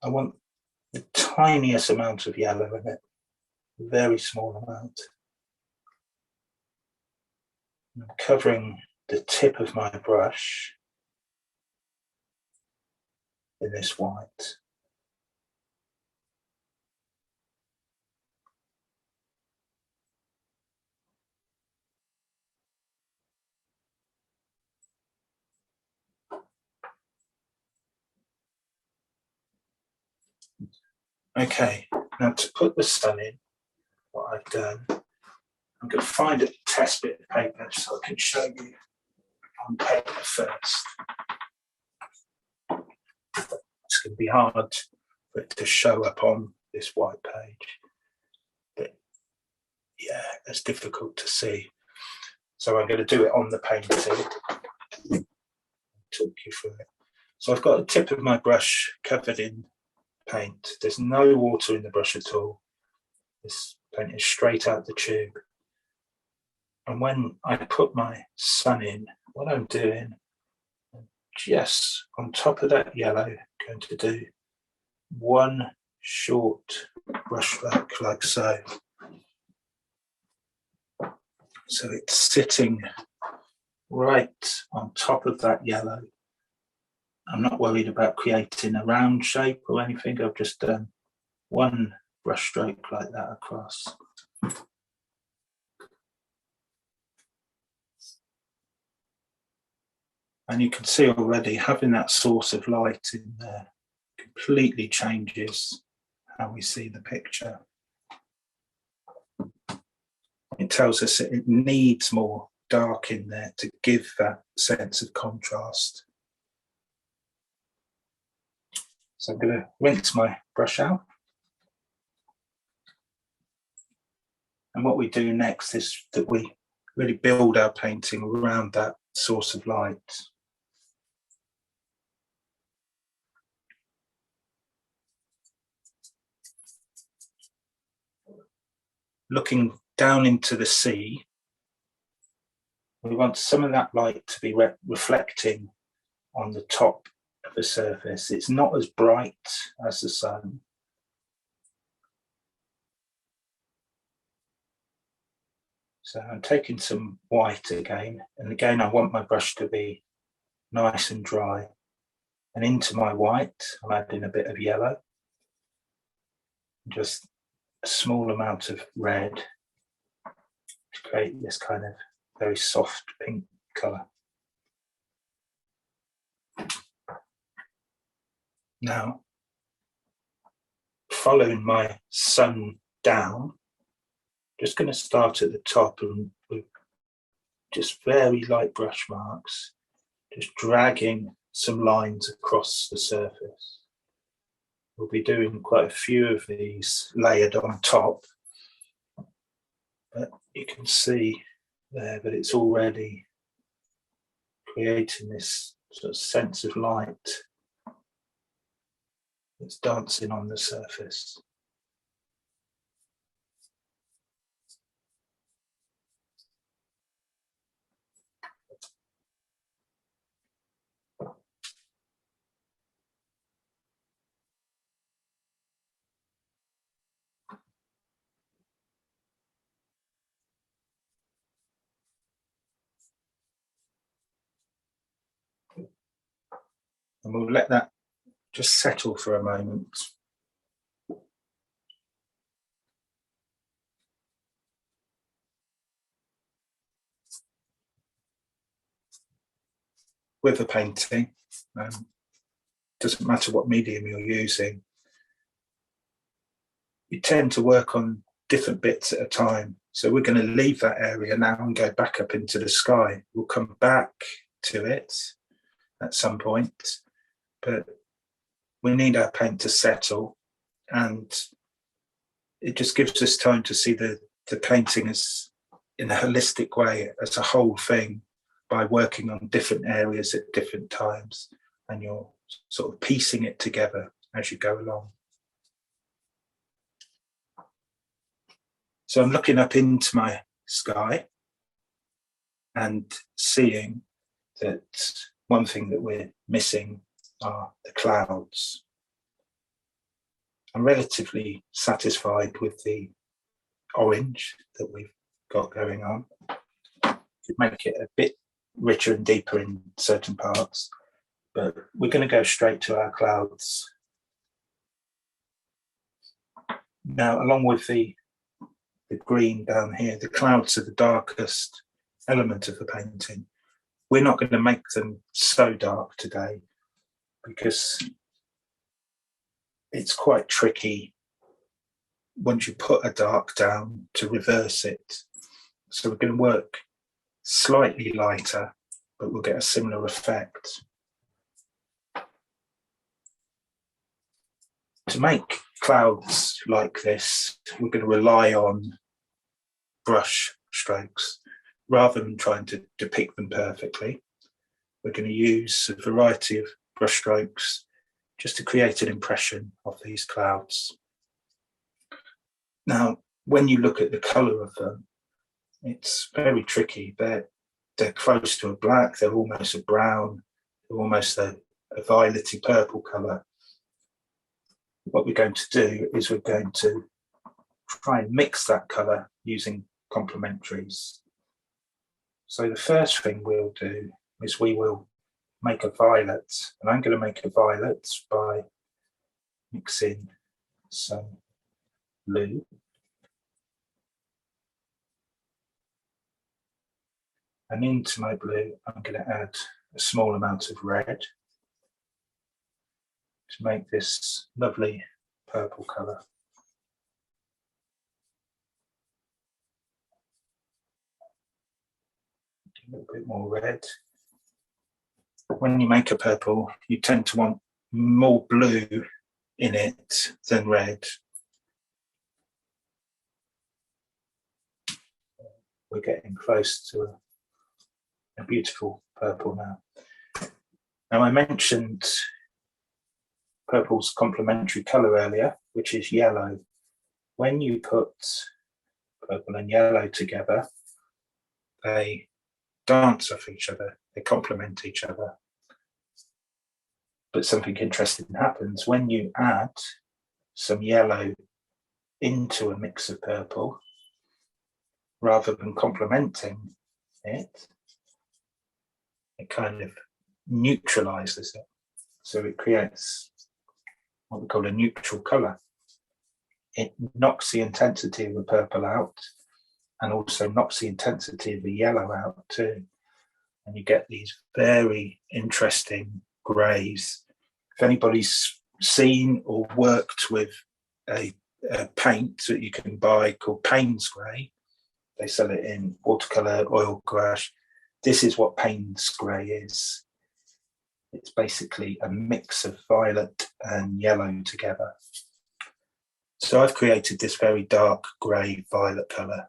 I want the tiniest amount of yellow in it, a very small amount. I'm covering the tip of my brush in this white. Okay, now to put the sun in, what I've done, I'm going to find a test bit of paper so I can show you on paper first. It's going to be hard for it to show up on this white page, but yeah, it's difficult to see. So I'm going to do it on the painting, talk you through it. So I've got the tip of my brush covered in paint. There's no water in the brush at all. This paint is straight out the tube. And when I put my sun in, what I'm doing, just on top of that yellow, going to do one short brush stroke like so. So it's sitting right on top of that yellow. I'm not worried about creating a round shape or anything. I've just done one brush stroke like that across. And you can see already having that source of light in there completely changes how we see the picture. It tells us that it needs more dark in there to give that sense of contrast. So I'm going to rinse my brush out. And what we do next is that we really build our painting around that source of light. Looking down into the sea, we want some of that light to be reflecting on the top of the surface. It's not as bright as the sun. So I'm taking some white again, and again I want my brush to be nice and dry. And into my white, I'm adding a bit of yellow, just a small amount of red to create this kind of very soft pink colour. Now, following my sun down, just going to start at the top and with just very light brush marks, just dragging some lines across the surface. We'll be doing quite a few of these layered on top, but you can see there that it's already creating this sort of sense of light that's dancing on the surface. And we'll let that just settle for a moment. With a painting, doesn't matter what medium you're using, you tend to work on different bits at a time. So we're going to leave that area now and go back up into the sky. We'll come back to it at some point, but we need our paint to settle, and it just gives us time to see the painting as in a holistic way, as a whole thing, by working on different areas at different times, and you're sort of piecing it together as you go along. So I'm looking up into my sky and seeing that one thing that we're missing are the clouds. I'm relatively satisfied with the orange that we've got going on. Could make it a bit richer and deeper in certain parts, but we're going to go straight to our clouds. Now, along with the green down here, the clouds are the darkest element of the painting. We're not going to make them so dark today because it's quite tricky once you put a dark down to reverse it. So we're going to work slightly lighter, but we'll get a similar effect. To make clouds like this, we're going to rely on brush strokes rather than trying to depict them perfectly. We're going to use a variety of brush strokes just to create an impression of these clouds. Now, when you look at the colour of them, it's very tricky. They're close to a black, they're almost a brown, they're almost a violety purple colour. What we're going to do is we're going to try and mix that colour using complementaries. So the first thing we'll do is we will make a violet, and I'm going to make a violet by mixing some blue and into my blue I'm going to add a small amount of red to make this lovely purple colour. A little bit more red. When you make a purple, you tend to want more blue in it than red. We're getting close to a beautiful purple now. Now, I mentioned purple's complementary colour earlier, which is yellow. When you put purple and yellow together, they dance off each other, they complement each other. But something interesting happens when you add some yellow into a mix of purple, rather than complementing it, it kind of neutralizes it. So it creates what we call a neutral colour. It knocks the intensity of the purple out and also knocks the intensity of the yellow out too. And you get these very interesting greys. If anybody's seen or worked with a paint that you can buy called Payne's Grey, they sell it in watercolour, oil gouache. This is what Payne's Grey is. It's basically a mix of violet and yellow together. So I've created this very dark grey violet colour.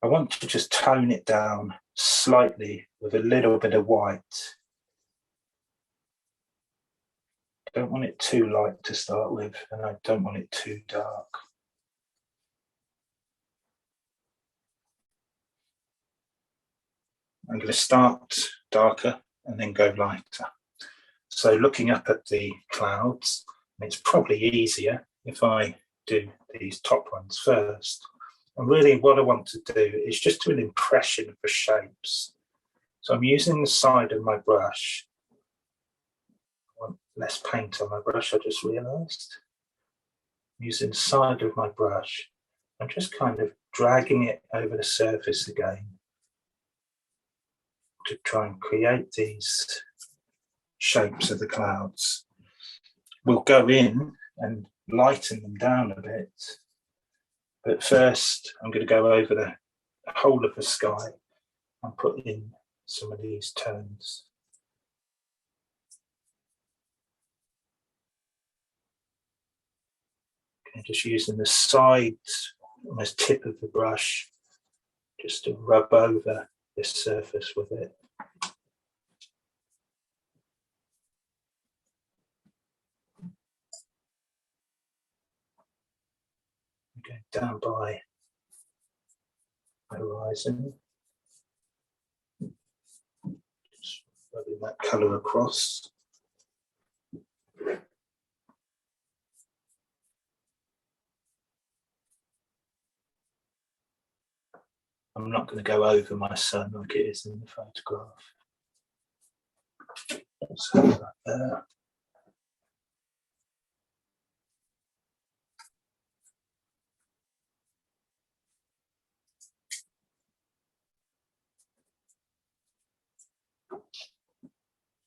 I want to just tone it down slightly with a little bit of white. I don't want it too light to start with, and I don't want it too dark. I'm going to start darker and then go lighter. So looking up at the clouds, it's probably easier if I do these top ones first. And really what I want to do is just do an impression for shapes. So I'm using the side of my brush. I want less paint on my brush, I just realised. Using the side of my brush, I'm just kind of dragging it over the surface again to try and create these shapes of the clouds. We'll go in and lighten them down a bit, but first I'm going to go over the whole of the sky and put in some of these tones. Okay, just using the sides, almost tip of the brush, just to rub over this surface with it. Okay, down by horizon. Just rubbing that colour across. I'm not going to go over my sun like it is in the photograph. Let's have that there.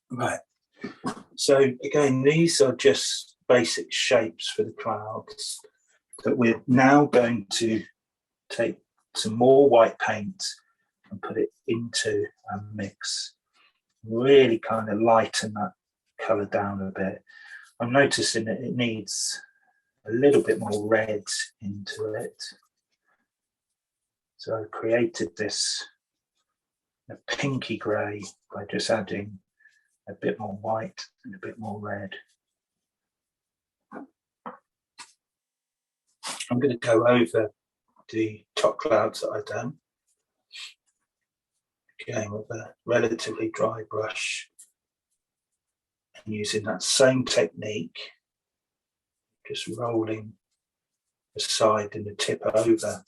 Right, so again, these are just basic shapes for the clouds that we're now going to take some more white paint and put it into a mix. Really kind of lighten that colour down a bit. I'm noticing that it needs a little bit more red into it. So I created this pinky grey by just adding a bit more white and a bit more red. I'm going to go over the top clouds that I've done. Again with a relatively dry brush and using that same technique, just rolling the side and the tip over the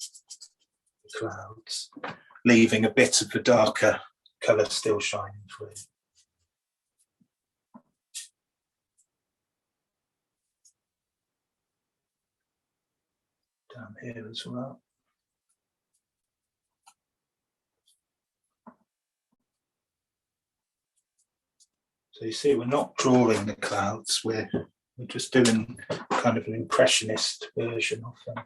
clouds, leaving a bit of the darker colour still shining through. Down here as well. So you see, we're not drawing the clouds, we're just doing kind of an impressionist version of them.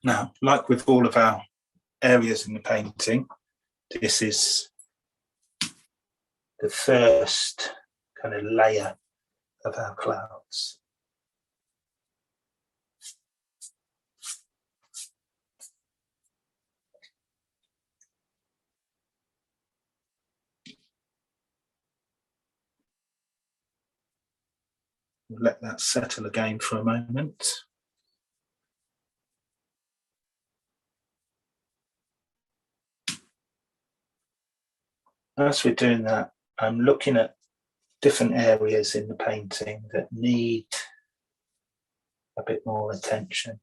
Now, like with all of our areas in the painting, this is the first kind of layer of our clouds. We'll let that settle again for a moment. as we're doing that, I'm looking at different areas in the painting that need a bit more attention.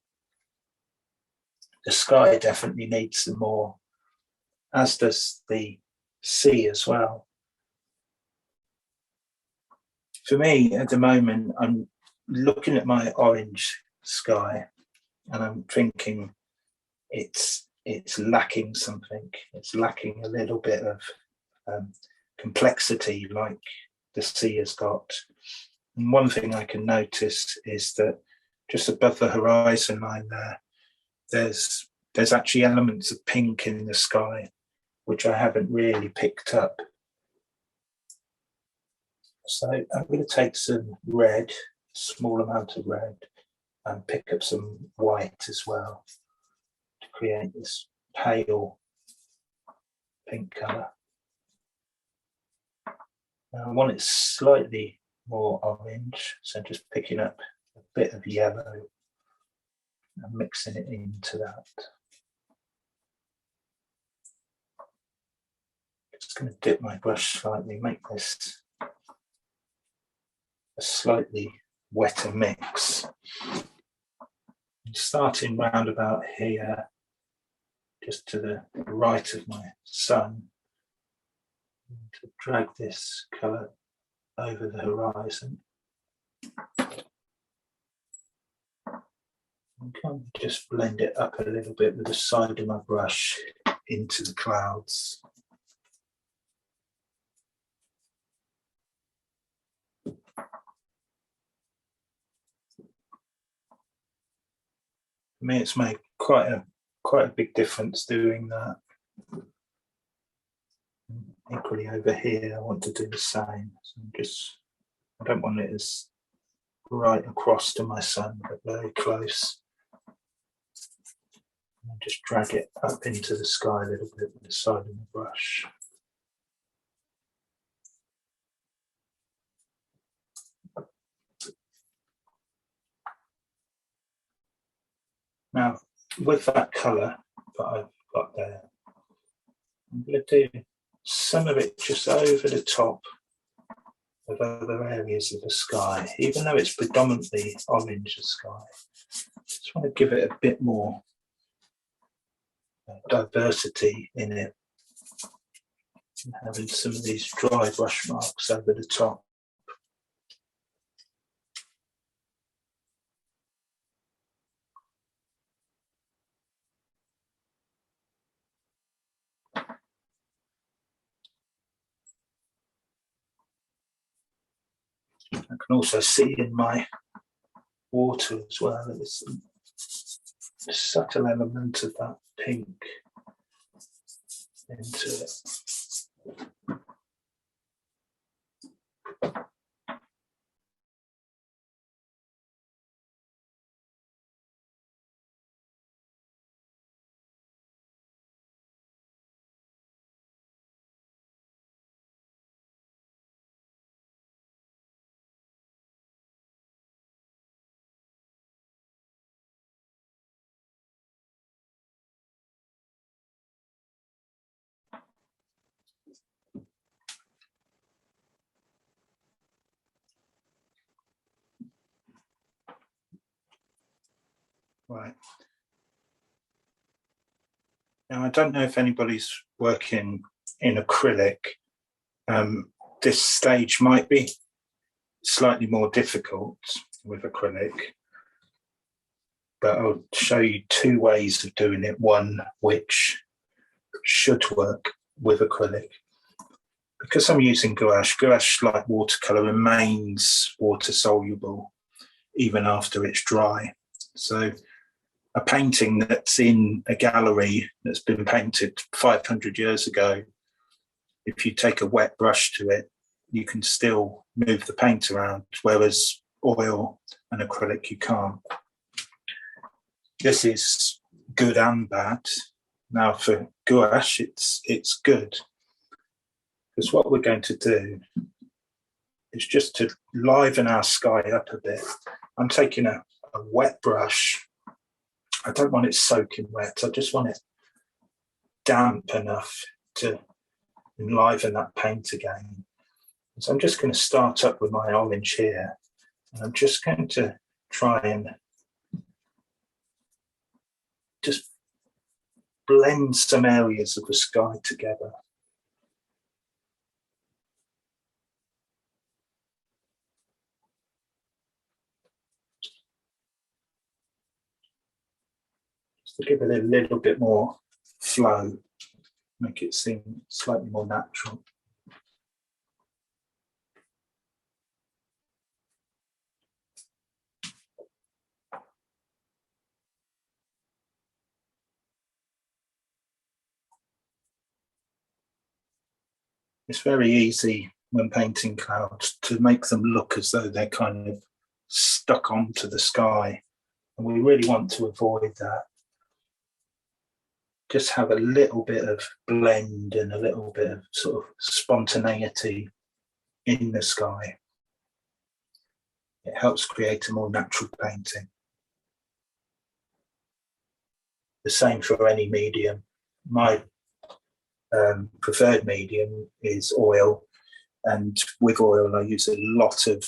The sky definitely needs some more, as does the sea as well. For me, at the moment, I'm looking at my orange sky and I'm thinking it's lacking something. It's lacking a little bit of complexity like the sea has got. And one thing I can notice is that just above the horizon line there's actually elements of pink in the sky, which I haven't really picked up. So I'm going to take some red, a small amount of red, and pick up some white as well to create this pale pink colour. I want it slightly more orange, so just picking up a bit of yellow and mixing it into that. Just going to dip my brush slightly, make this a slightly wetter mix. Starting round about here, just to the right of my sun, to drag this colour over the horizon. And kind of just blend it up a little bit with the side of my brush into the clouds. For me, it's made quite a big difference doing that. Equally over here, I want to do the same. So I don't want it as right across to my sun, but very close. And just drag it up into the sky a little bit with the side of the brush. Now, with that colour that I've got there, I'm going to do some of it just over the top of other areas of the sky, even though it's predominantly orange sky. Just want to give it a bit more diversity in it, and having some of these dry brush marks over the top. I can also see in my water as well, there's some subtle element of that pink into it. Right. Now, I don't know if anybody's working in acrylic. This stage might be slightly more difficult with acrylic, but I'll show you two ways of doing it. One which should work with acrylic. Because I'm using gouache, like watercolour, remains water soluble even after it's dry. So a painting that's in a gallery that's been painted 500 years ago, if you take a wet brush to it, you can still move the paint around, whereas oil and acrylic you can't. This is good and bad. Now for gouache, it's good, because what we're going to do is just to liven our sky up a bit. I'm taking a wet brush. I don't want it soaking wet. I just want it damp enough to enliven that paint again. So I'm just going to start up with my orange here, and I'm just going to try and just blend some areas of the sky together. Just to give it a little bit more flow, make it seem slightly more natural. It's very easy when painting clouds to make them look as though they're kind of stuck onto the sky. And we really want to avoid that. Just have a little bit of blend and a little bit of sort of spontaneity in the sky. It helps create a more natural painting. The same for any medium. My preferred medium is oil, and with oil I use a lot of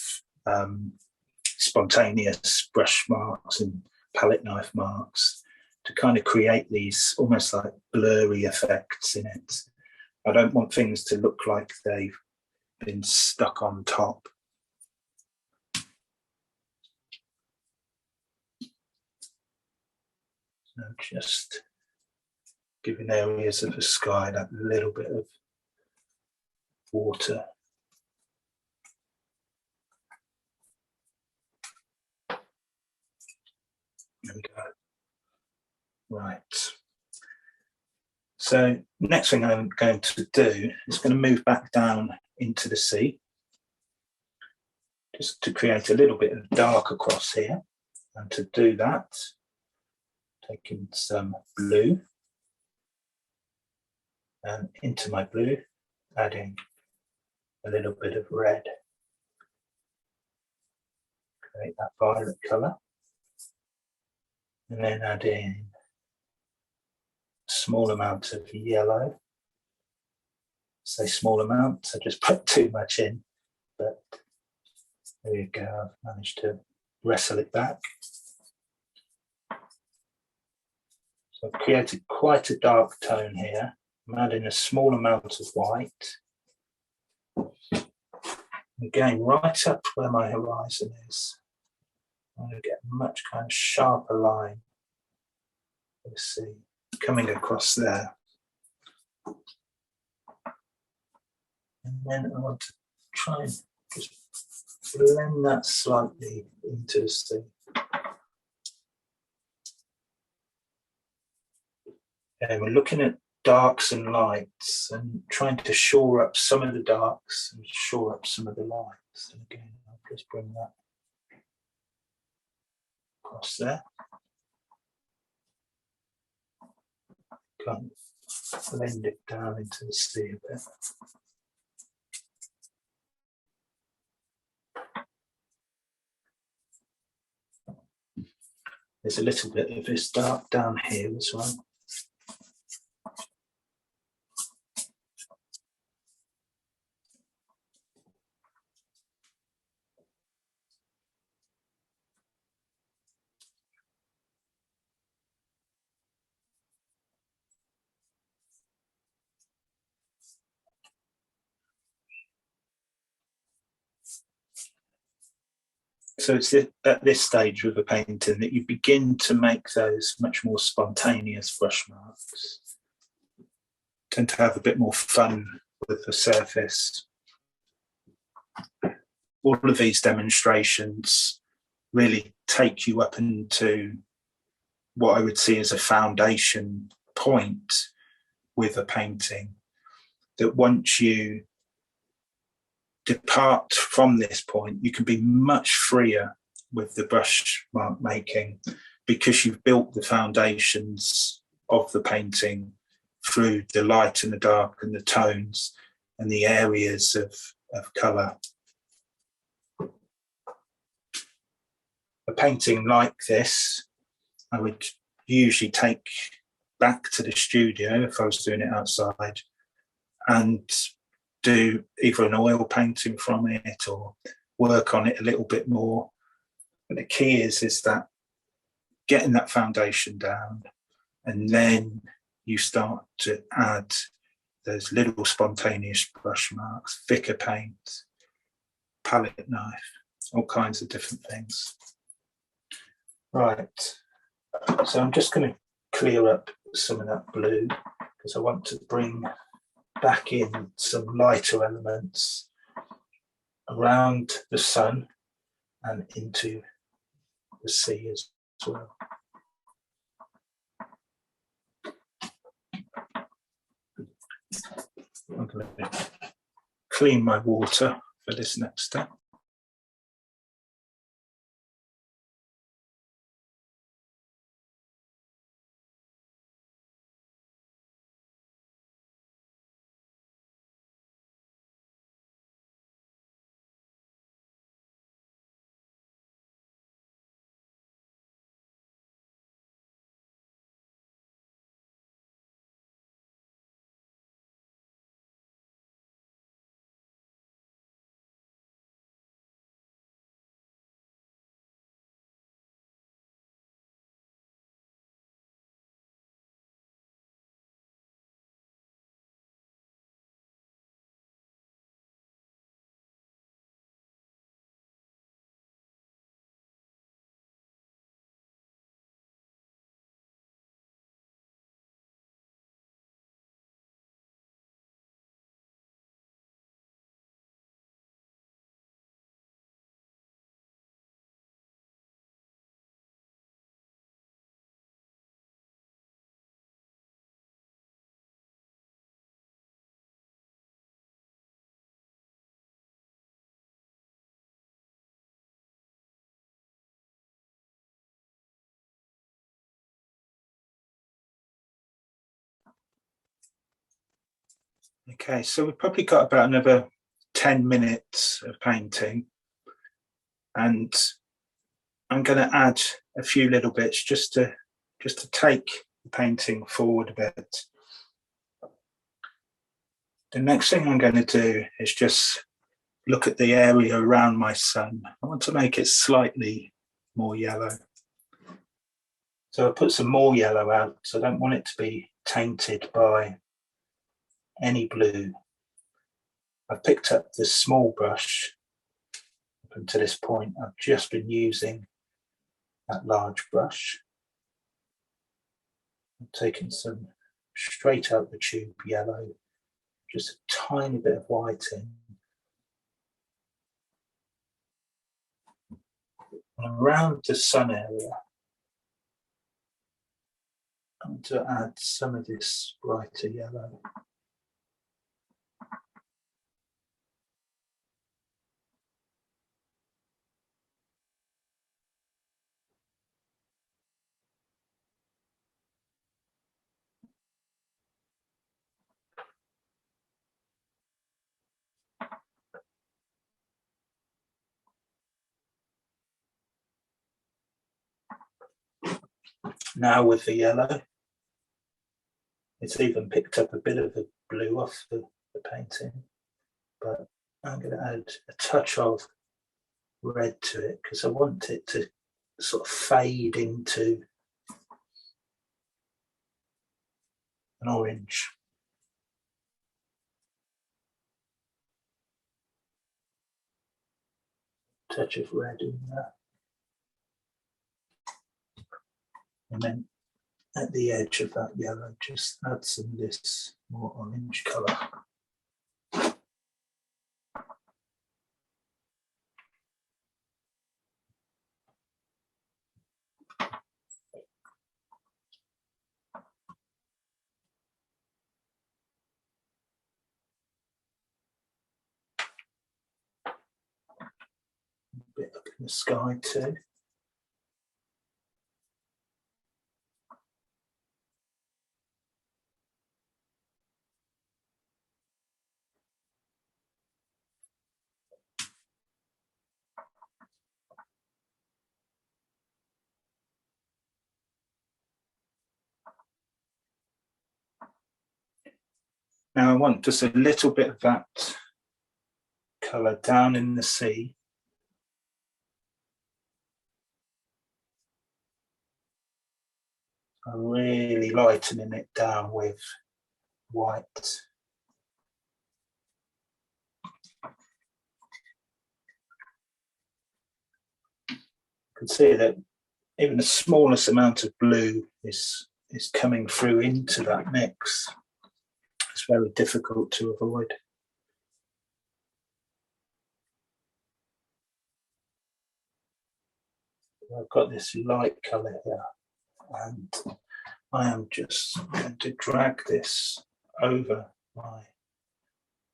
spontaneous brush marks and palette knife marks to kind of create these almost like blurry effects in it. I don't want things to look like they've been stuck on top. So just giving areas of the sky that little bit of water. There we go. Right. So next thing I'm going to do is going to move back down into the sea, just to create a little bit of dark across here. And to do that, taking some blue, and into my blue, adding a little bit of red. Create that violet colour. And then add in a small amount of yellow. Say small amount, I just put too much in, but there you go, I've managed to wrestle it back. So I've created quite a dark tone here. I'm adding a small amount of white. Again, right up where my horizon is. I'm going to get a much kind of sharper line. Let's see, coming across there. And then I want to try and just blend that slightly into the sea. And we're looking at darks and lights and trying to shore up some of the darks and shore up some of the lights. And again, I'll just bring that across there. Kind of blend it down into the sea a bit. There's a little bit of this dark down here as well. So it's at this stage with a painting that you begin to make those much more spontaneous brush marks. Tend to have a bit more fun with the surface. All of these demonstrations really take you up into what I would see as a foundation point with a painting, that once you depart from this point, you can be much freer with the brush mark making because you've built the foundations of the painting through the light and the dark and the tones and the areas of colour. A painting like this, I would usually take back to the studio if I was doing it outside and do either an oil painting from it or work on it a little bit more. But the key is that getting that foundation down, and then you start to add those little spontaneous brush marks, thicker paint, palette knife, all kinds of different things. Right, so I'm just going to clear up some of that blue because I want to bring back in some lighter elements around the sun and into the sea as well. I'm going to clean my water for this next step. Okay, so we've probably got about another 10 minutes of painting, and I'm going to add a few little bits just to take the painting forward a bit. The next thing I'm going to do is just look at the area around my sun. I want to make it slightly more yellow. So I put some more yellow out, so I don't want it to be tainted by any blue. I've picked up this small brush. Up until this point, I've just been using that large brush. I'm taking some straight out the tube yellow, just a tiny bit of white in. And around the sun area, I'm going to add some of this brighter yellow. Now with the yellow, it's even picked up a bit of the blue off the painting, but I'm going to add a touch of red to it because I want it to sort of fade into an orange. Touch of red in there. And then at the edge of that yellow, just add some of this more orange colour. A bit up in the sky too. Now I want just a little bit of that colour down in the sea. I'm really lightening it down with white. You can see that even the smallest amount of blue is coming through into that mix. It's very difficult to avoid. I've got this light colour here, and I am just going to drag this over my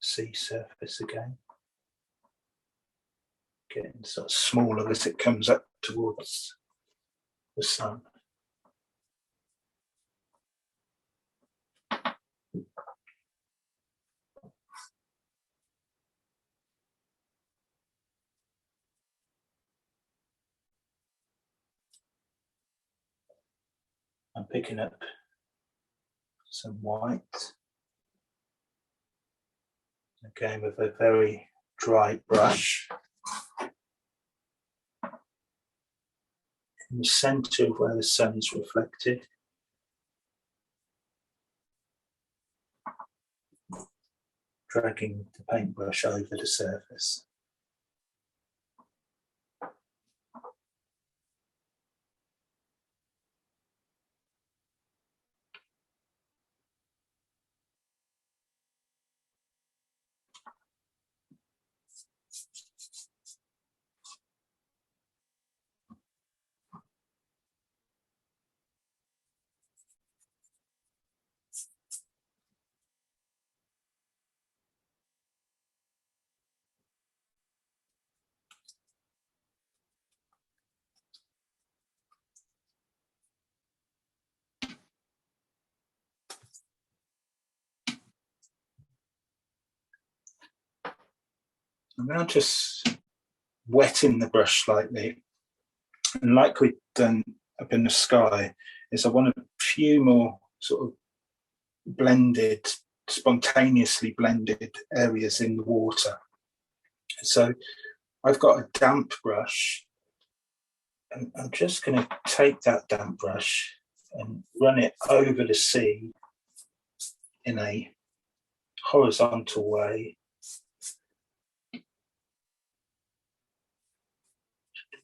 sea surface again, getting sort of smaller as it comes up towards the sun. I'm picking up some white, again with a very dry brush. In the centre of where the sun is reflected. Dragging the paintbrush over the surface. I'm now just wetting the brush slightly, and like we've done up in the sky, is I want a few more sort of blended, spontaneously blended areas in the water. So I've got a damp brush, and I'm just going to take that damp brush and run it over the sea in a horizontal way.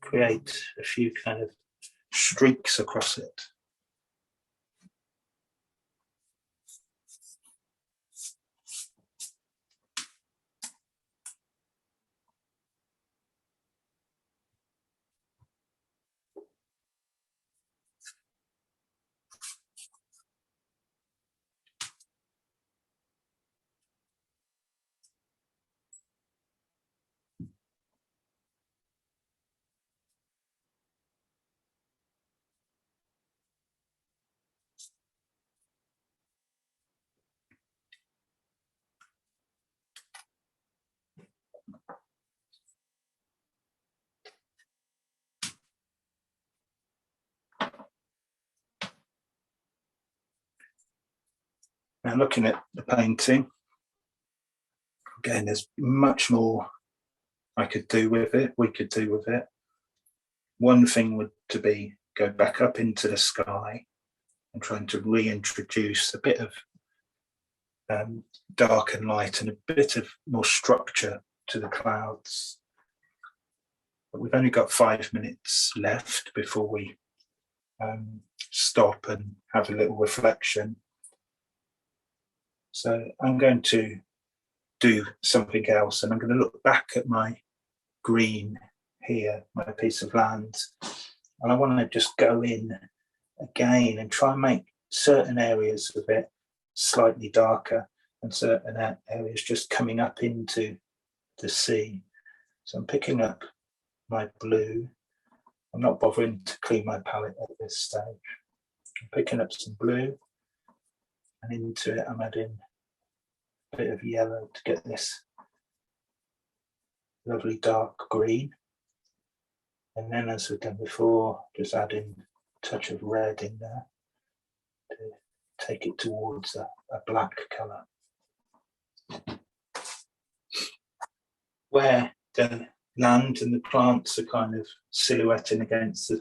Create a few kind of streaks across it. Now looking at the painting, again, there's much more I could do with it, we could do with it. One thing would to be go back up into the sky and trying to reintroduce a bit of dark and light and a bit of more structure to the clouds. But we've only got 5 minutes left before we stop and have a little reflection. So I'm going to do something else, and I'm going to look back at my green here, my piece of land, and I want to just go in again and try and make certain areas of it slightly darker and certain areas just coming up into the sea. So I'm picking up my blue. I'm not bothering to clean my palette at this stage. I'm picking up some blue, and into it I'm adding a bit of yellow to get this lovely dark green. And then, as we've done before, just adding a touch of red in there to take it towards a black colour. where the land and the plants are kind of silhouetting against the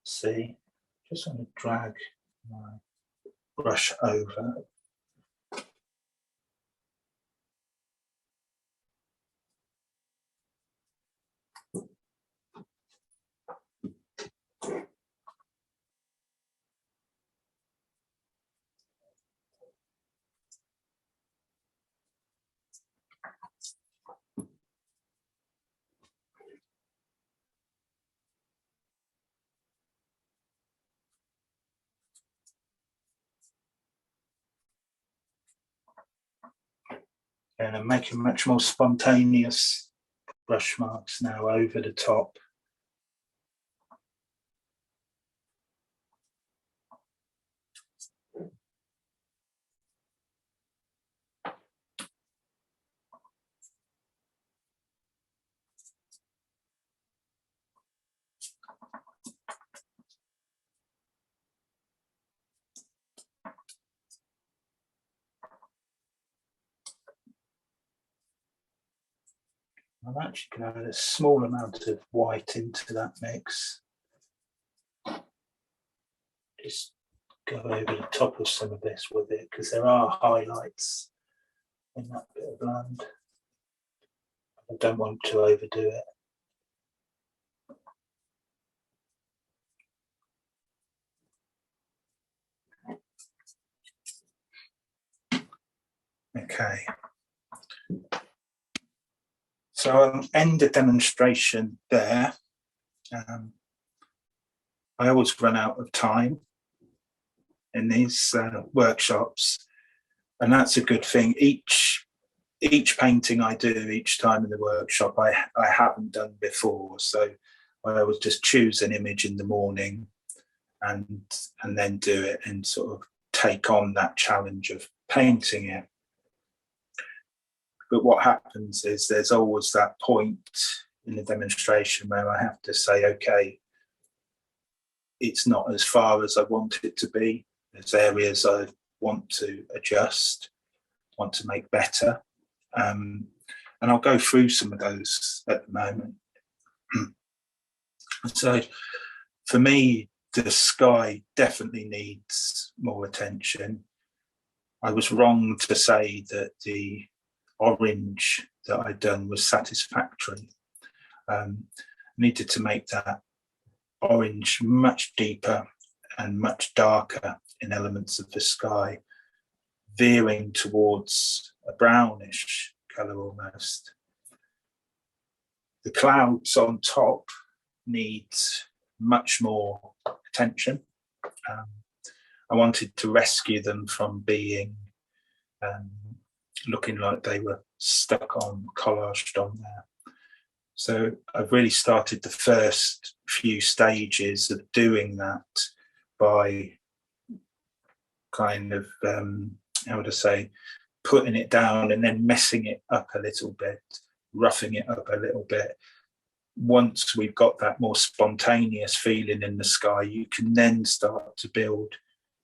sea. Just want to drag my brush over. And I'm making much more spontaneous brush marks now over the top. I'm actually going to add a small amount of white into that mix. Just go over the top of some of this with it, because there are highlights in that bit of land. I don't want to overdo it. Okay. So I'll end the demonstration there. I always run out of time in these workshops, and that's a good thing. Each painting I do each time in the workshop I haven't done before, so I always just choose an image in the morning and then do it and sort of take on that challenge of painting it. But what happens is there's always that point in the demonstration where I have to say, okay, it's not as far as I want it to be. There's areas I want to adjust, want to make better. And I'll go through some of those at the moment. So for me, the sky definitely needs more attention. I was wrong to say that the orange that I'd done was satisfactory. Needed to make that orange much deeper and much darker in elements of the sky, veering towards a brownish colour almost. The clouds on top need much more attention. I wanted to rescue them from being looking like they were stuck on, collaged on there. So I've really started the first few stages of doing that by kind of, how would I say, putting it down and then messing it up a little bit, roughing it up a little bit. Once we've got that more spontaneous feeling in the sky, you can then start to build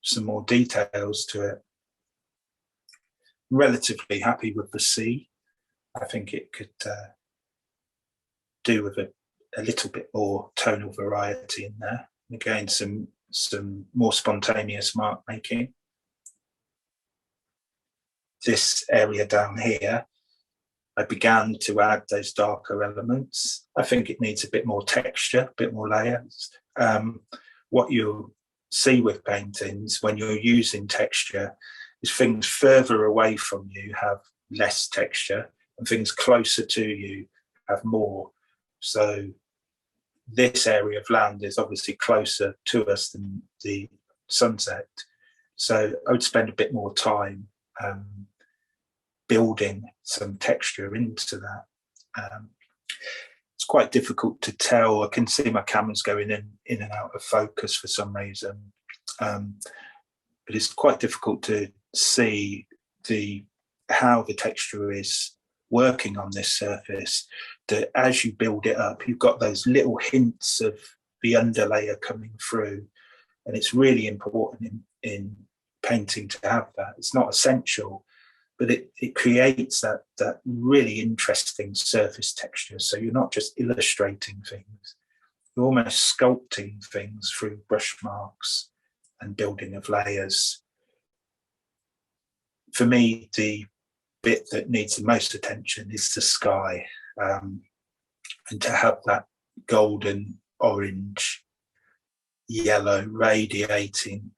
some more details to it. Relatively happy with the sea. I think it could do with a little bit more tonal variety in there. Again, some more spontaneous mark making. This area down here, I began to add those darker elements. I think it needs a bit more texture, a bit more layers. What you'll see with paintings when you're using texture is things further away from you have less texture and things closer to you have more. So this area of land is obviously closer to us than the sunset. So I would spend a bit more time building some texture into that. It's quite difficult to tell. I can see my camera's going in and out of focus for some reason. But it's quite difficult to see how the texture is working on this surface, that as you build it up, you've got those little hints of the underlayer coming through. And it's really important in painting to have that. It's not essential, but it creates that really interesting surface texture. So you're not just illustrating things, you're almost sculpting things through brush marks and building of layers. For me, the bit that needs the most attention is the sky, and to have that golden, orange, yellow radiating